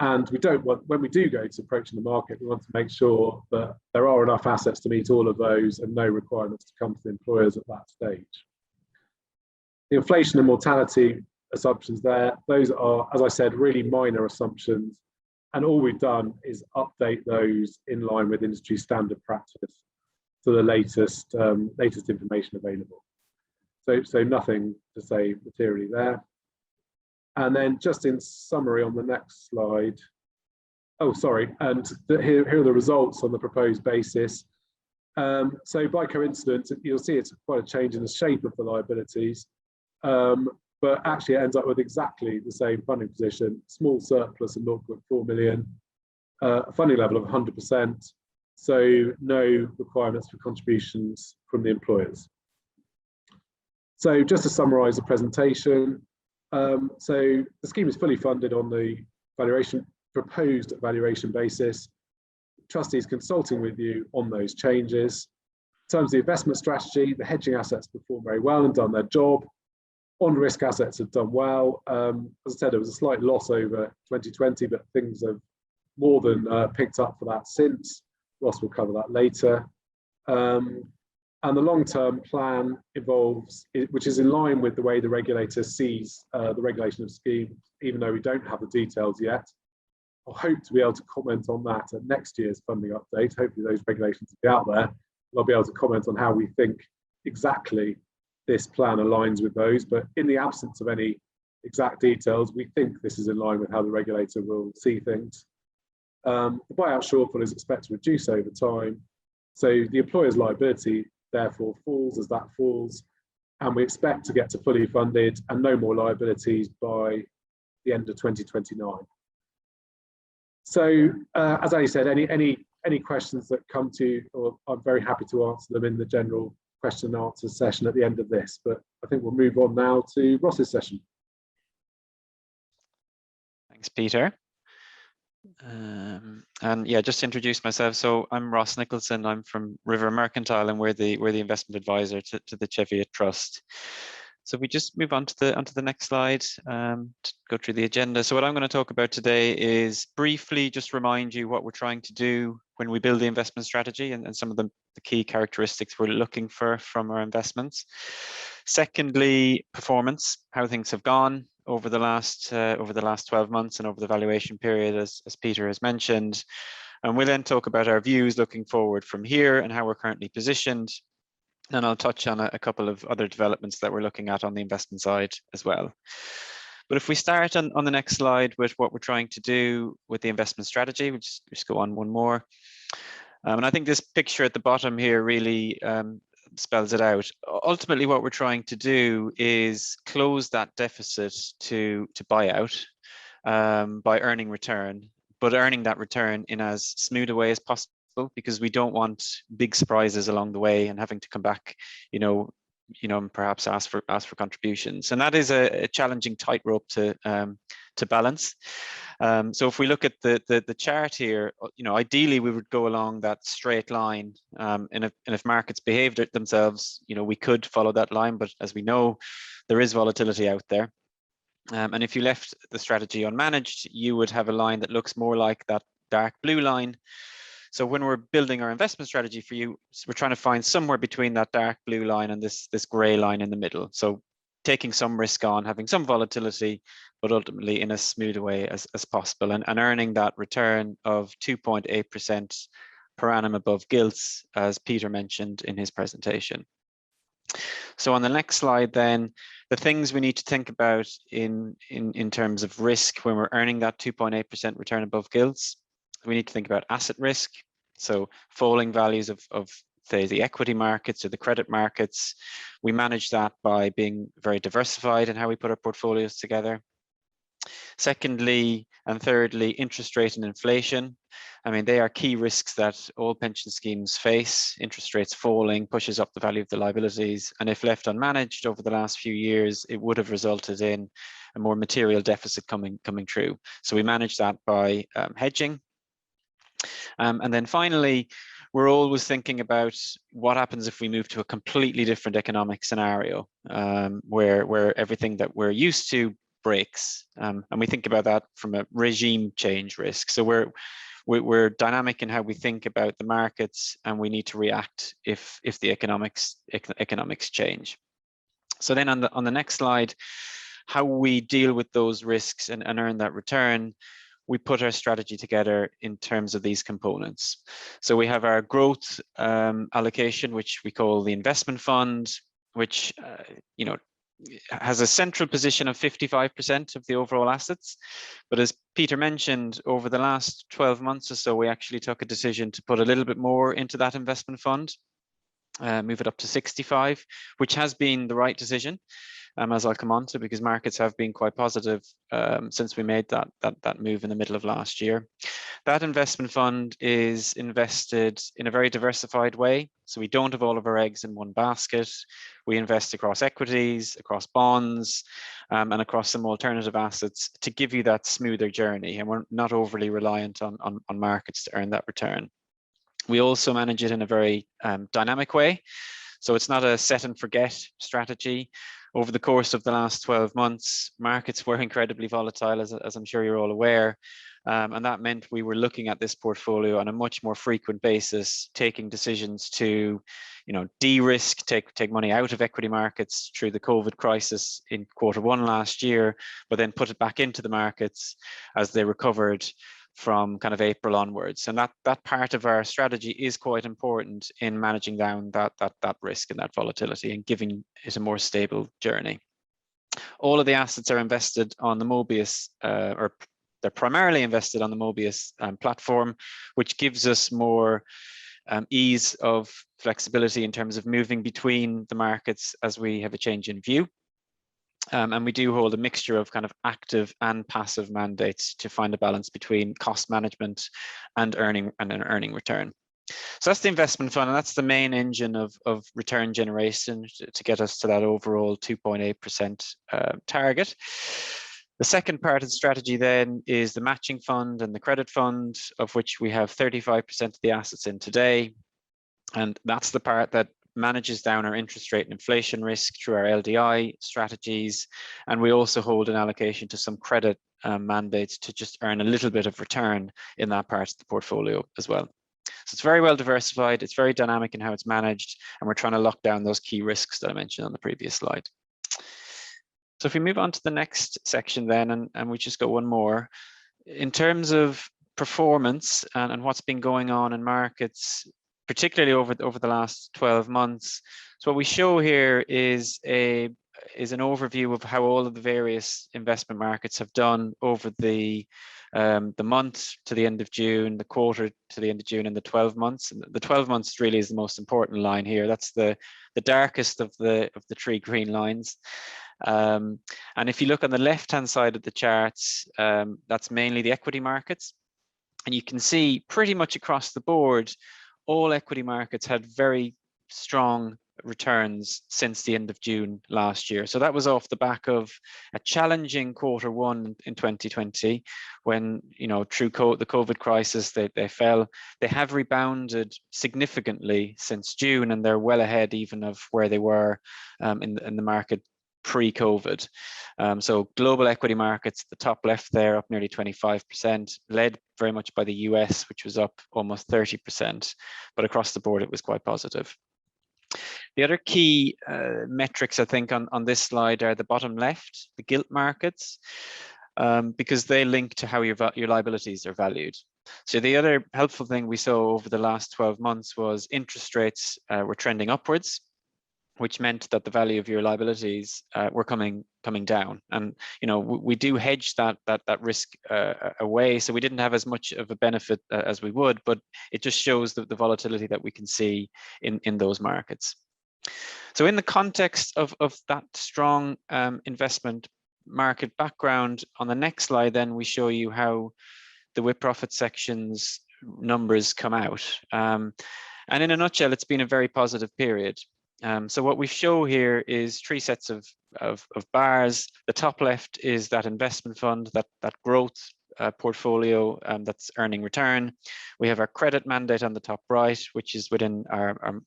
And we don't want, when we do go to approaching the market, we want to make sure that there are enough assets to meet all of those and no requirements to come to the employers at that stage. The inflation and mortality assumptions there, those are, as I said, really minor assumptions. And all we've done is update those in line with industry standard practice to the latest information available. So nothing to say materially there. And then just in summary on the next slide, and here are the results on the proposed basis. So by coincidence, you'll see it's quite a change in the shape of the liabilities, but actually it ends up with exactly the same funding position, small surplus of 0.4 million, a funding level of 100%, so no requirements for contributions from the employers. So just to summarise the presentation, so the scheme is fully funded on the proposed valuation basis. Trustees consulting with you on those changes. In terms of the investment strategy, the hedging assets perform very well and done their job. On-risk assets have done well. As I said, there was a slight loss over 2020, but things have more than picked up for that since. Ross will cover that later. And the long-term plan evolves, which is in line with the way the regulator sees the regulation of scheme, even though we don't have the details yet. I hope to be able to comment on that at next year's funding update. Hopefully those regulations will be out there. I'll be able to comment on how we think exactly this plan aligns with those, but in the absence of any exact details, we think this is in line with how the regulator will see things. The buyout shortfall is expected to reduce over time. So the employer's liability therefore falls as that falls, and we expect to get to fully funded and no more liabilities by the end of 2029. So as Ali said, any questions that come to, or I'm very happy to answer them in the general question and answer session at the end of this, but I think we'll move on now to Ross's session. Thanks, Peter. And yeah, just to introduce myself. So I'm Ross Nicholson. I'm from River Mercantile, and we're the investment advisor to the Cheviot Trust. So we just move on to the next slide to go through the agenda. So what I'm going to talk about today is briefly just remind you what we're trying to do when we build the investment strategy and some of the key characteristics we're looking for from our investments. Secondly, performance, how things have gone over the last 12 months and over the valuation period, as Peter has mentioned. And we'll then talk about our views looking forward from here and how we're currently positioned. And I'll touch on a couple of other developments that we're looking at on the investment side as well. But if we start on the next slide with what we're trying to do with the investment strategy, we'll just go on one more. And I think this picture at the bottom here really spells it out. Ultimately, what we're trying to do is close that deficit to buyout by earning return, but earning that return in as smooth a way as possible, because we don't want big surprises along the way and having to come back, and perhaps ask for contributions. And that is a challenging tightrope to balance. So if we look at the chart here, ideally we would go along that straight line, and if markets behaved themselves, we could follow that line. But as we know, there is volatility out there. And if you left the strategy unmanaged, you would have a line that looks more like that dark blue line. So when we're building our investment strategy for you, we're trying to find somewhere between that dark blue line and this gray line in the middle. So taking some risk on, having some volatility, but ultimately in as smooth a way as possible, and earning that return of 2.8% per annum above gilts, as Peter mentioned in his presentation. So on the next slide then, the things we need to think about in terms of risk when we're earning that 2.8% return above gilts. We need to think about asset risk, so falling values of say the equity markets or the credit markets. We manage that by being very diversified in how we put our portfolios together. Secondly and thirdly, interest rate and inflation. I mean, they are key risks that all pension schemes face. Interest rates falling pushes up the value of the liabilities, and if left unmanaged over the last few years, it would have resulted in a more material deficit coming through. So we manage that by hedging. And then finally, we're always thinking about what happens if we move to a completely different economic scenario, where everything that we're used to breaks. And we think about that from a regime change risk. So we're dynamic in how we think about the markets, and we need to react if the economics change. So then on the next slide, how we deal with those risks and earn that return, we put our strategy together in terms of these components. So we have our growth allocation, which we call the investment fund, which has a central position of 55% of the overall assets. But as Peter mentioned, over the last 12 months or so, we actually took a decision to put a little bit more into that investment fund, move it up to 65, which has been the right decision, as I'll come on to, because markets have been quite positive since we made that move in the middle of last year. That investment fund is invested in a very diversified way. So we don't have all of our eggs in one basket. We invest across equities, across bonds, and across some alternative assets to give you that smoother journey. And we're not overly reliant on markets to earn that return. We also manage it in a very dynamic way. So it's not a set and forget strategy. Over the course of the last 12 months, markets were incredibly volatile, as I'm sure you're all aware. And that meant we were looking at this portfolio on a much more frequent basis, taking decisions to, de-risk, take money out of equity markets through the COVID crisis in Q1 last year, but then put it back into the markets as they recovered from kind of April onwards. And that part of our strategy is quite important in managing down that risk and that volatility and giving it a more stable journey. All of the assets are invested on the Mobius, or they're primarily invested on the Mobius platform, which gives us more ease of flexibility in terms of moving between the markets as we have a change in view. And we do hold a mixture of kind of active and passive mandates to find a balance between cost management and earning return. So that's the investment fund, and that's the main engine of return generation to get us to that overall 2.8% target. The second part of the strategy then is the matching fund and the credit fund, of which we have 35% of the assets in today. And that's the part that manages down our interest rate and inflation risk through our LDI strategies. And we also hold an allocation to some credit mandates to just earn a little bit of return in that part of the portfolio as well. So it's very well diversified, it's very dynamic in how it's managed, and we're trying to lock down those key risks that I mentioned on the previous slide. So if we move on to the next section then, and we just got one more, in terms of performance and what's been going on in markets, particularly over the last 12 months. So what we show here is an overview of how all of the various investment markets have done over the month to the end of June, the quarter to the end of June, and the 12 months. And the 12 months really is the most important line here. That's the darkest of the three green lines. And if you look on the left-hand side of the charts, that's mainly the equity markets. And you can see pretty much across the board, all equity markets had very strong returns since the end of June last year. So that was off the back of a challenging Q1 in 2020, when, through the COVID crisis, they fell. They have rebounded significantly since June, and they're well ahead even of where they were in the market pre-COVID. So global equity markets, the top left there, up nearly 25%, led very much by the US, which was up almost 30%, but across the board, it was quite positive. The other key metrics, I think, on this slide are the bottom left, the gilt markets, because they link to how your liabilities are valued. So the other helpful thing we saw over the last 12 months was interest rates were trending upwards, which meant that the value of your liabilities were coming down. And we do hedge that risk away, so we didn't have as much of a benefit as we would, but it just shows the volatility that we can see in those markets. So in the context of that strong investment market background, on the next slide then we show you how the with profit sections numbers come out. And in a nutshell, it's been a very positive period. So what we show here is three sets of bars. The top left is that investment fund, that growth portfolio that's earning return. We have our credit mandate on the top right, which is within our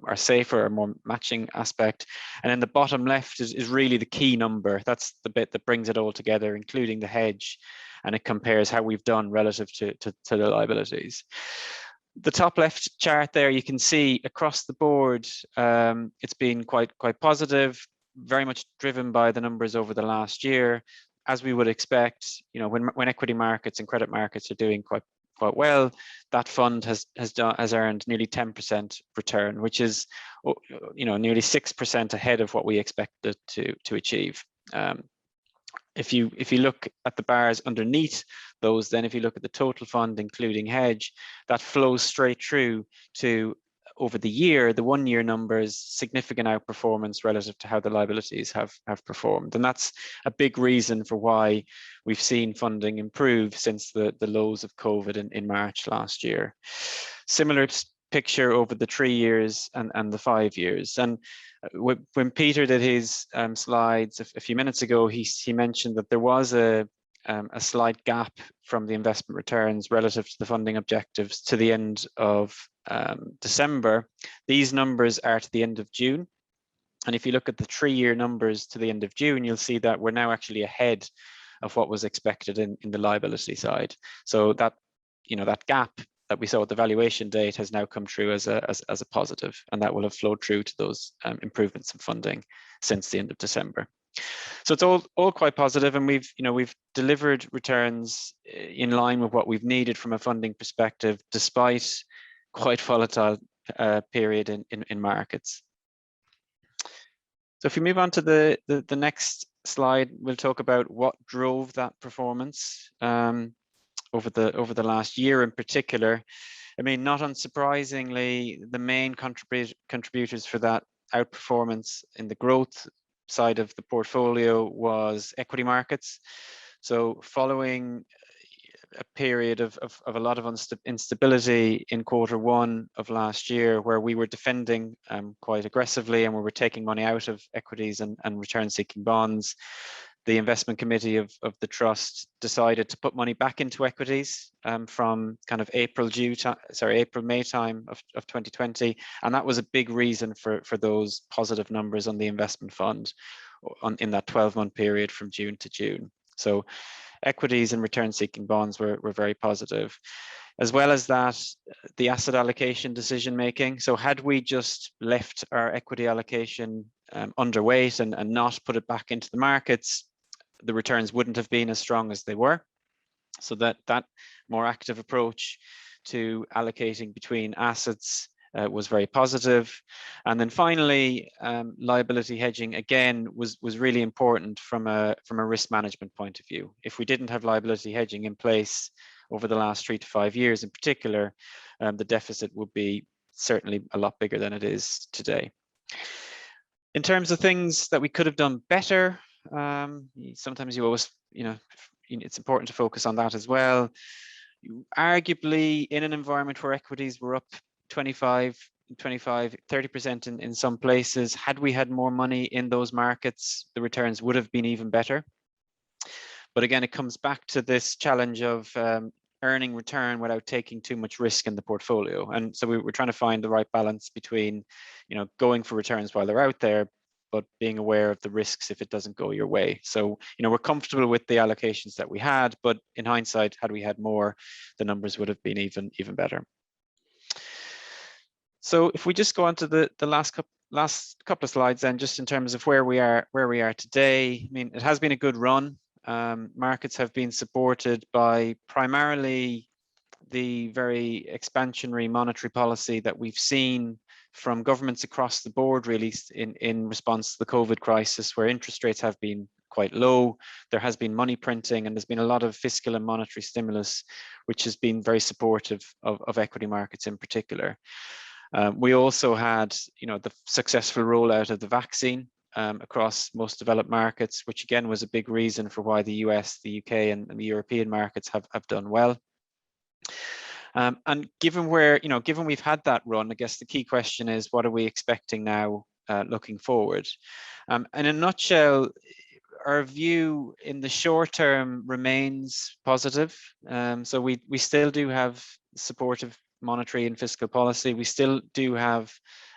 are safer or more matching aspect. And then the bottom left is really the key number. That's the bit that brings it all together, including the hedge, and it compares how we've done relative to the liabilities. The top left chart there, you can see across the board, it's been quite positive, very much driven by the numbers over the last year. As we would expect, you know, when equity markets and credit markets are doing quite well, that fund has earned nearly 10% return, which is, you know, nearly 6% ahead of what we expected to achieve. If you look at the bars underneath those, then if you look at the total fund, including hedge, that flows straight through to, over the year, the 1 year numbers, significant outperformance relative to how the liabilities have performed. And that's a big reason for why we've seen funding improve since the lows of COVID in March last year. Similar picture over the 3 years and the 5 years. And when Peter did his slides a few minutes ago, he mentioned that there was a slight gap from the investment returns relative to the funding objectives to the end of December. These numbers are to the end of June. And if you look at the 3 year numbers to the end of June, you'll see that we're now actually ahead of what was expected in the liability side. So that, you know, that gap that we saw at the valuation date has now come through as a positive, and that will have flowed through to those improvements in funding since the end of December. So it's all quite positive, and we've delivered returns in line with what we've needed from a funding perspective, despite quite volatile period in markets. So if we move on to the next slide, we'll talk about what drove that performance over the last year in particular. I mean, not unsurprisingly, the main contributors for that outperformance in the growth side of the portfolio was equity markets. So following a period of a lot of instability in Q1 of last year, where we were defending quite aggressively and we were taking money out of equities and return-seeking bonds, the investment committee of the trust decided to put money back into equities from kind of April-May time of 2020, and that was a big reason for those positive numbers on the investment fund in that 12-month period from June to June. So equities and return-seeking bonds were very positive. As well as that, the asset allocation decision making. So had we just left our equity allocation underweight and not put it back into the markets, the returns wouldn't have been as strong as they were. So that more active approach to allocating between assets was very positive. And then finally, liability hedging again was really important from a risk management point of view. If we didn't have liability hedging in place over the last 3 to 5 years in particular, the deficit would be certainly a lot bigger than it is today. In terms of things that we could have done better, sometimes you always, it's important to focus on that as well. Arguably, in an environment where equities were up 25, 30% in some places, had we had more money in those markets, the returns would have been even better. But again, it comes back to this challenge of earning return without taking too much risk in the portfolio. And so we're trying to find the right balance between, going for returns while they're out there, but being aware of the risks if it doesn't go your way. So, we're comfortable with the allocations that we had, but in hindsight, had we had more, the numbers would have been even better. So if we just go on to the last couple of slides then, just in terms of where we are today. I mean, it has been a good run. Markets have been supported by primarily the very expansionary monetary policy that we've seen from governments across the board, really, in response to the COVID crisis, where interest rates have been quite low. There has been money printing, and there's been a lot of fiscal and monetary stimulus, which has been very supportive of equity markets in particular. We also had, the successful rollout of the vaccine across most developed markets, which again was a big reason for why the US, the UK, and the European markets have done well. And given we've had that run, I guess the key question is, what are we expecting now looking forward? In a nutshell, our view in the short term remains positive. So we still do have supportive monetary and fiscal policy. We still do have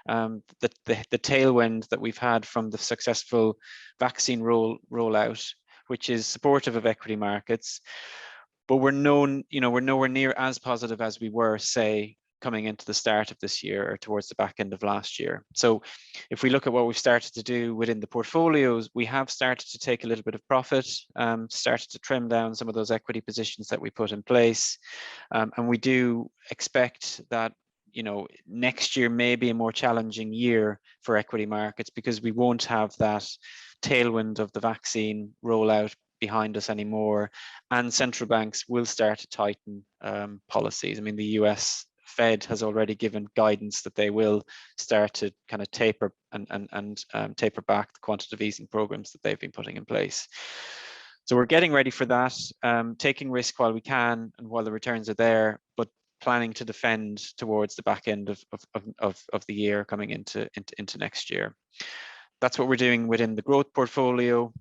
the tailwind that we've had from the successful vaccine rollout, which is supportive of equity markets. But we're nowhere near as positive as we were, say, coming into the start of this year or towards the back end of last year. So if we look at what we've started to do within the portfolios, we have started to take a little bit of profit, started to trim down some of those equity positions that we put in place. And we do expect that, next year may be a more challenging year for equity markets because we won't have that tailwind of the vaccine rollout behind us anymore, and central banks will start to tighten policies. I mean, the US Fed has already given guidance that they will start to kind of taper and taper back the quantitative easing programs that they've been putting in place. So we're getting ready for that, taking risk while we can and while the returns are there, but planning to defend towards the back end of the year coming into next year. That's what we're doing within the growth portfolio.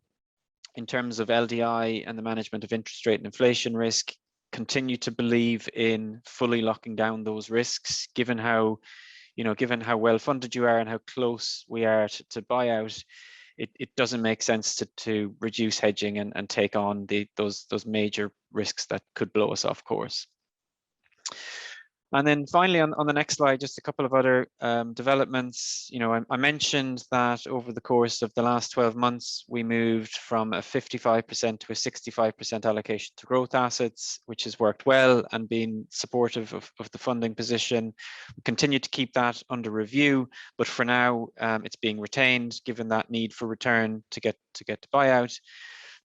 In terms of LDI and the management of interest rate and inflation risk, continue to believe in fully locking down those risks, given how well funded you are and how close we are to buyout. It doesn't make sense to reduce hedging and take on those major risks that could blow us off course. And then finally, on the next slide, just a couple of other developments. I mentioned that over the course of the last 12 months, we moved from a 55% to a 65% allocation to growth assets, which has worked well and been supportive of the funding position. We continue to keep that under review, but for now, it's being retained, given that need for return to get to buyout.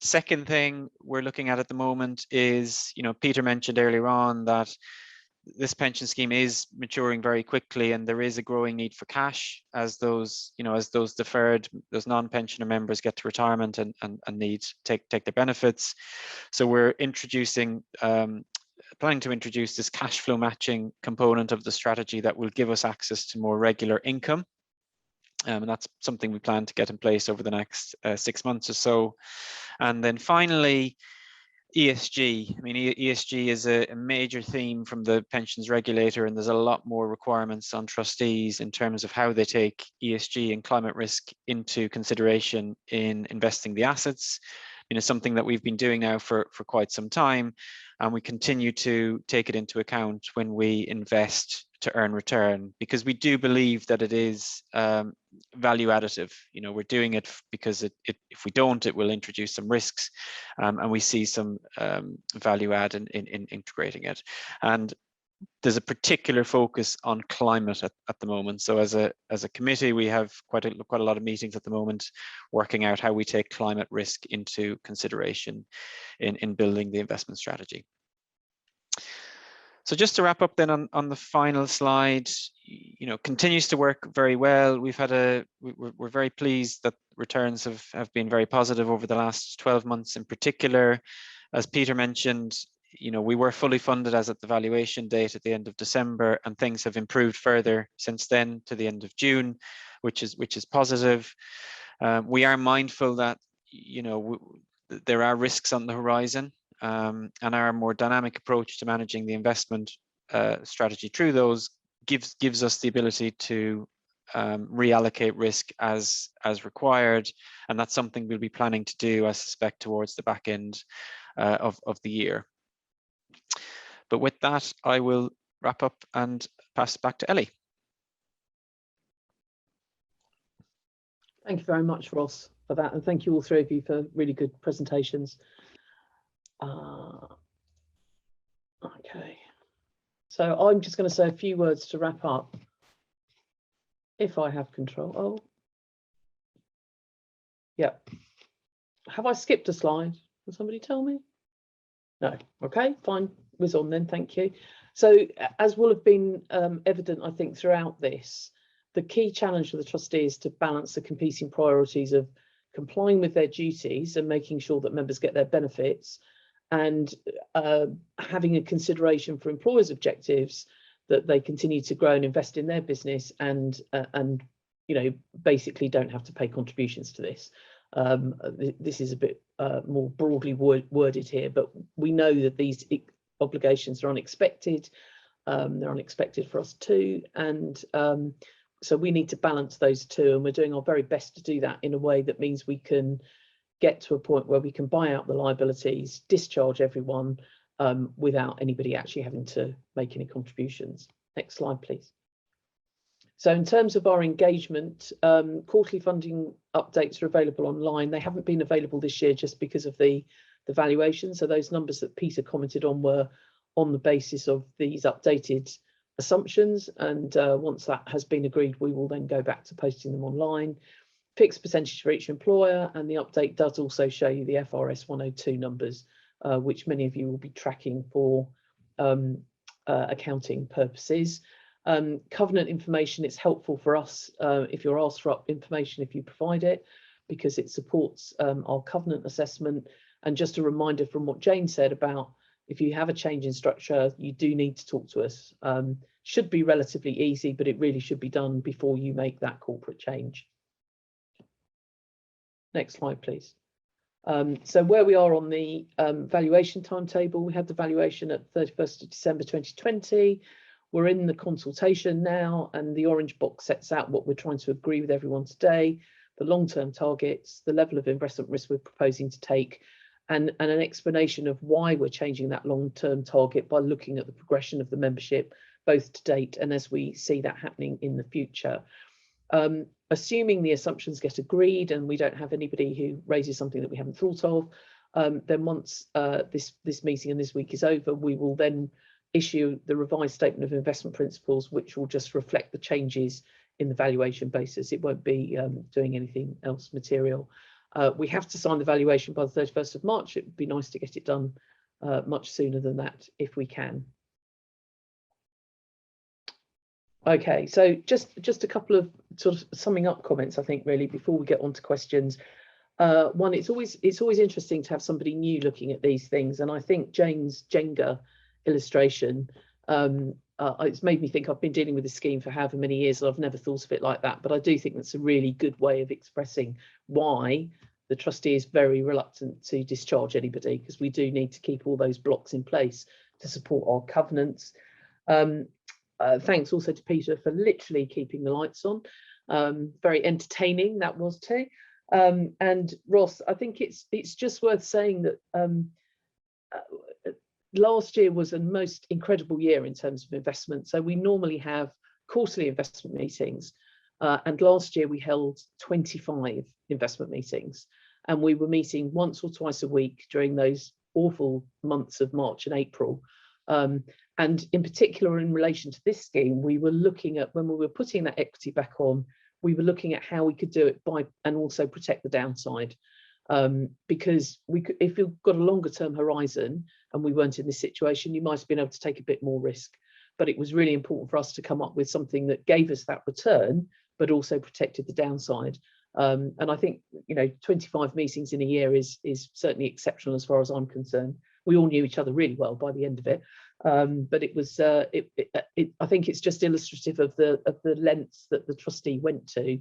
Second thing we're looking at the moment is, Peter mentioned earlier on that this pension scheme is maturing very quickly, and there is a growing need for cash as those non-pensioner members get to retirement and need to take their benefits. So we're planning to introduce this cash flow matching component of the strategy that will give us access to more regular income. And that's something we plan to get in place over the next 6 months or so. And then finally, ESG. I mean, ESG is a major theme from the pensions regulator, and there's a lot more requirements on trustees in terms of how they take ESG and climate risk into consideration in investing the assets. Something that we've been doing now for quite some time, and we continue to take it into account when we invest to earn return, because we do believe that it is value additive. We're doing it because if we don't, it will introduce some risks, and we see some value add in integrating it. And there's a particular focus on climate at the moment. So as a committee, we have quite a lot of meetings at the moment, working out how we take climate risk into consideration in building the investment strategy. So just to wrap up then on the final slide, continues to work very well. We're very pleased that returns have been very positive over the last 12 months in particular. As Peter mentioned, we were fully funded as at the valuation date at the end of December, and things have improved further since then to the end of June, which is positive. We are mindful that there are risks on the horizon, and our more dynamic approach to managing the investment strategy through those gives us the ability to reallocate risk as required, and that's something we'll be planning to do, I suspect, towards the back end of the year. But with that, I will wrap up and pass it back to Ellie. Thank you very much, Ross, for that, and thank you all three of you for really good presentations. Okay, so I'm just going to say a few words to wrap up, if I have control. Oh, yeah. Have I skipped a slide? Will somebody tell me? No. Okay, fine. Was on then, thank you. So as will have been evident, I think, throughout this, the key challenge for the trustees is to balance the competing priorities of complying with their duties and making sure that members get their benefits, and having a consideration for employers' objectives that they continue to grow and invest in their business, and basically don't have to pay contributions to this. This is a bit more broadly worded here, but we know that these obligations are unexpected. They're unexpected for us too, and so we need to balance those two, and we're doing our very best to do that in a way that means we can get to a point where we can buy out the liabilities, discharge everyone without anybody actually having to make any contributions. Next slide, please. So in terms of our engagement, quarterly funding updates are available online. They haven't been available this year just because of the valuation. So those numbers that Peter commented on were on the basis of these updated assumptions. And once that has been agreed, we will then go back to posting them online. Fixed percentage for each employer, and the update does also show you the FRS 102 numbers, which many of you will be tracking for accounting purposes. Covenant information, it's helpful for us if you're asked for information if you provide it, because it supports our covenant assessment. And just a reminder from what Jane said about if you have a change in structure, you do need to talk to us. Should be relatively easy, but it really should be done before you make that corporate change. Next slide, please. So where we are on the valuation timetable, we had the valuation at 31st of December 2020. We're in the consultation now, and the orange box sets out what we're trying to agree with everyone today, the long-term targets, the level of investment risk we're proposing to take, and an explanation of why we're changing that long-term target by looking at the progression of the membership, both to date and as we see that happening in the future. Assuming the assumptions get agreed and we don't have anybody who raises something that we haven't thought of, then once this meeting and this week is over, we will then issue the revised statement of investment principles, which will just reflect the changes in the valuation basis. It won't be doing anything else material. We have to sign the valuation by the 31st of March. It would be nice to get it done much sooner than that if we can. Okay, so just a couple of sort of summing up comments, I think, really, before we get on to questions. One, it's always interesting to have somebody new looking at these things, and I think Jane's Jenga illustration, it's made me think I've been dealing with this scheme for however many years, and I've never thought of it like that. But I do think that's a really good way of expressing why the trustee is very reluctant to discharge anybody, because we do need to keep all those blocks in place to support our covenants. Thanks also to Peter for literally keeping the lights on. Very entertaining that was too. And Ross, I think it's just worth saying that last year was a most incredible year in terms of investment. So we normally have quarterly investment meetings, and last year we held 25 investment meetings, and we were meeting once or twice a week during those awful months of March and April. And in particular, in relation to this scheme, we were looking at, when we were putting that equity back on, we were looking at how we could do it by and also protect the downside. Because we could, if you've got a longer term horizon and we weren't in this situation, you might have been able to take a bit more risk. But it was really important for us to come up with something that gave us that return, but also protected the downside. And I think, you know, 25 meetings in a year is certainly exceptional as far as I'm concerned. We all knew each other really well by the end of it, but it was I think it's just illustrative of the lengths that the trustee went to,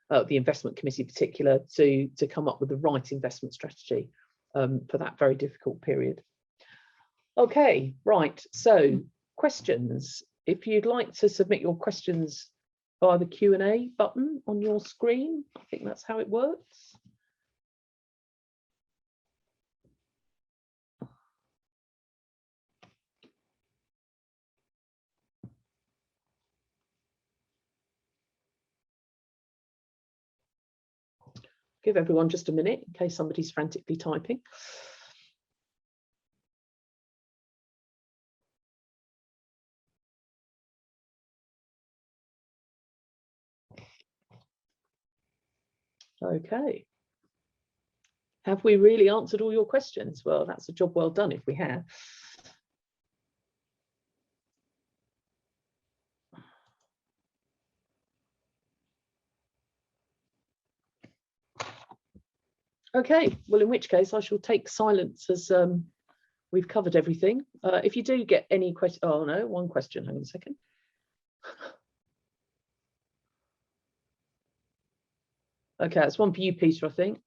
the investment committee in particular, to come up with the right investment strategy for that very difficult period. Okay, right, so questions. If you'd like to submit your questions via the Q&A button on your screen, I think that's how it works. Give everyone just a minute in case somebody's frantically typing. Okay. Have we really answered all your questions? Well, that's a job well done if we have. Okay, well, in which case I shall take silence as we've covered everything. If you do get any questions, oh no, one question, hang on a second. Okay, that's one for you, Peter, I think.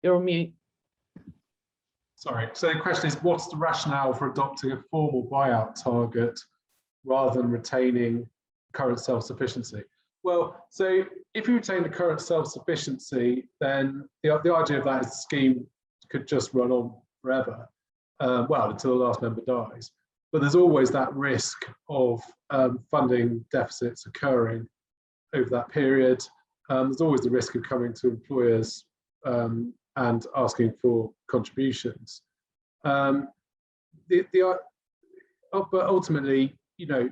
You're on mute. Sorry, so the question is, what's the rationale for adopting a formal buyout target rather than retaining current self-sufficiency? Well, so if you retain the current self-sufficiency, then the idea of that is the scheme could just run on forever, well, until the last member dies. But there's always that risk of funding deficits occurring over that period. There's always the risk of coming to employers and asking for contributions. But ultimately, you know,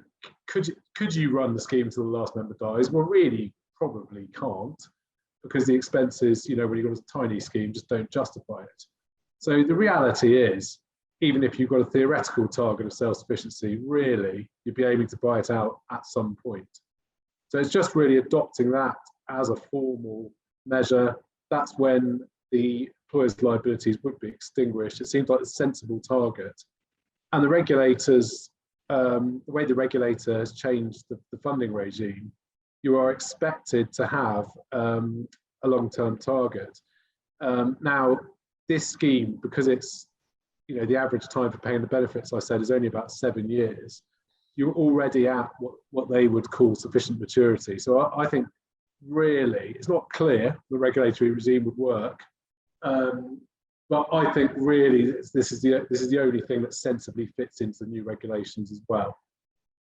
could you run the scheme till the last member dies? Well, really, probably can't, because the expenses, you know, when you've got a tiny scheme, just don't justify it. So the reality is, even if you've got a theoretical target of self-sufficiency, really, you'd be aiming to buy it out at some point. So it's just really adopting that as a formal measure. That's when the employer's liabilities would be extinguished. It seems like a sensible target. And the regulators, the way the regulator has changed the funding regime, you are expected to have a long-term target. Now, this scheme, because it's, you know, the average time for paying the benefits, I said, is only about 7 years, you're already at what they would call sufficient maturity. So I think really it's not clear the regulatory regime would work, but I think really this is the only thing that sensibly fits into the new regulations as well.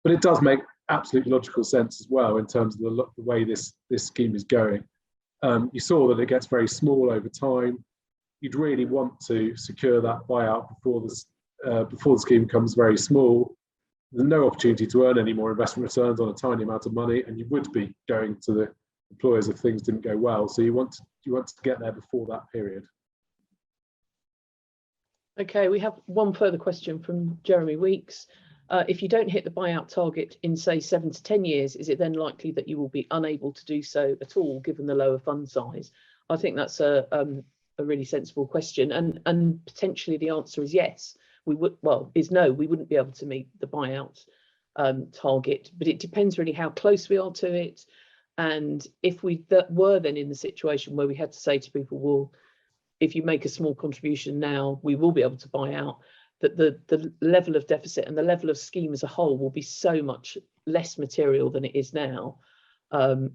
But it does make absolutely logical sense as well in terms of the way this scheme is going. You saw that it gets very small over time. You'd really want to secure that buyout before the scheme becomes very small. There's no opportunity to earn any more investment returns on a tiny amount of money, and you would be going to the employers if things didn't go well. So you want to get there before that period. Okay, we have one further question from Jeremy Weeks. If you don't hit the buyout target in, say, 7 to 10 years, is it then likely that you will be unable to do so at all, given the lower fund size? I think that's a really sensible question, and potentially the answer is yes. We would, well, is no, we wouldn't be able to meet the buyout target, but it depends really how close we are to it. And if we were then in the situation where we had to say to people, well, if you make a small contribution now, we will be able to buy out, that the level of deficit and the level of scheme as a whole will be so much less material than it is now.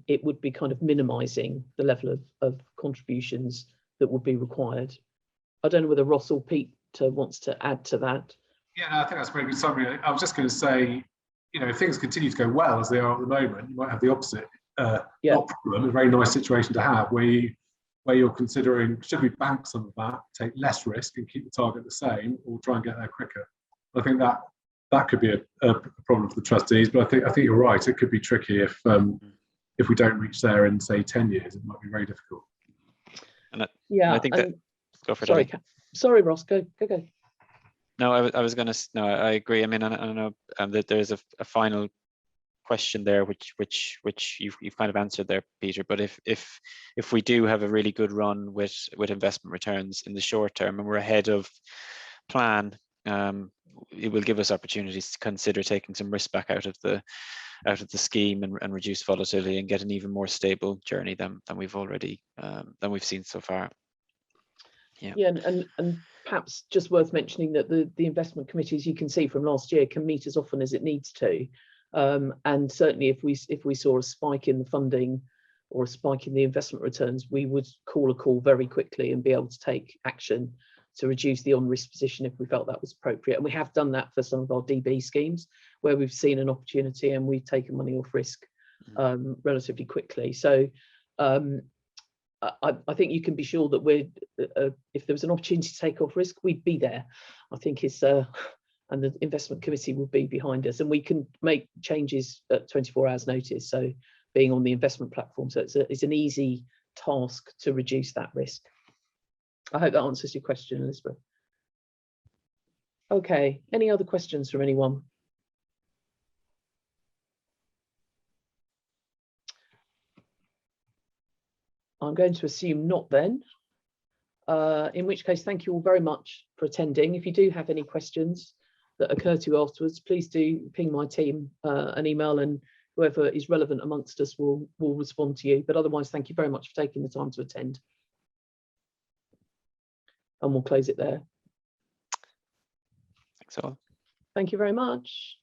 It would be kind of minimising the level of contributions that would be required. I don't know whether Ross or Peter wants to add to that. Yeah, no, I think that's a very good summary. I was just going to say, you know, if things continue to go well as they are at the moment, you might have the opposite not problem, a very nice situation to have where you're considering, should we bank some of that, take less risk and keep the target the same, or try and get there quicker? I think that could be a problem for the trustees, but I think you're right. It could be tricky if we don't reach there in, say, 10 years. It might be very difficult. And Yeah, I think that. Go for it. Sorry, Ross. Go. No, I was going to. No, I agree. I mean, I don't know that there is a final question there, which you've kind of answered there, Peter. But if we do have a really good run with investment returns in the short term and we're ahead of plan, it will give us opportunities to consider taking some risk back out of the scheme and reduce volatility and get an even more stable journey than we've already than we've seen so far. Yeah, and perhaps just worth mentioning that the investment committee, as you can see from last year, can meet as often as it needs to. And certainly if we saw a spike in the funding or a spike in the investment returns, we would call a call very quickly and be able to take action to reduce the on-risk position if we felt that was appropriate. And we have done that for some of our DB schemes where we've seen an opportunity and we've taken money off risk relatively quickly. So I think you can be sure that if there was an opportunity to take off risk, we'd be there. I think it's and the investment committee will be behind us, and we can make changes at 24 hours notice. So being on the investment platform, so it's an easy task to reduce that risk. I hope that answers your question, Elizabeth. Okay, any other questions from anyone? I'm going to assume not then, in which case, thank you all very much for attending. If you do have any questions that occur to you afterwards, please do ping my team an email, and whoever is relevant amongst us will respond to you. But otherwise, thank you very much for taking the time to attend. And we'll close it there. Thanks all. Thank you very much.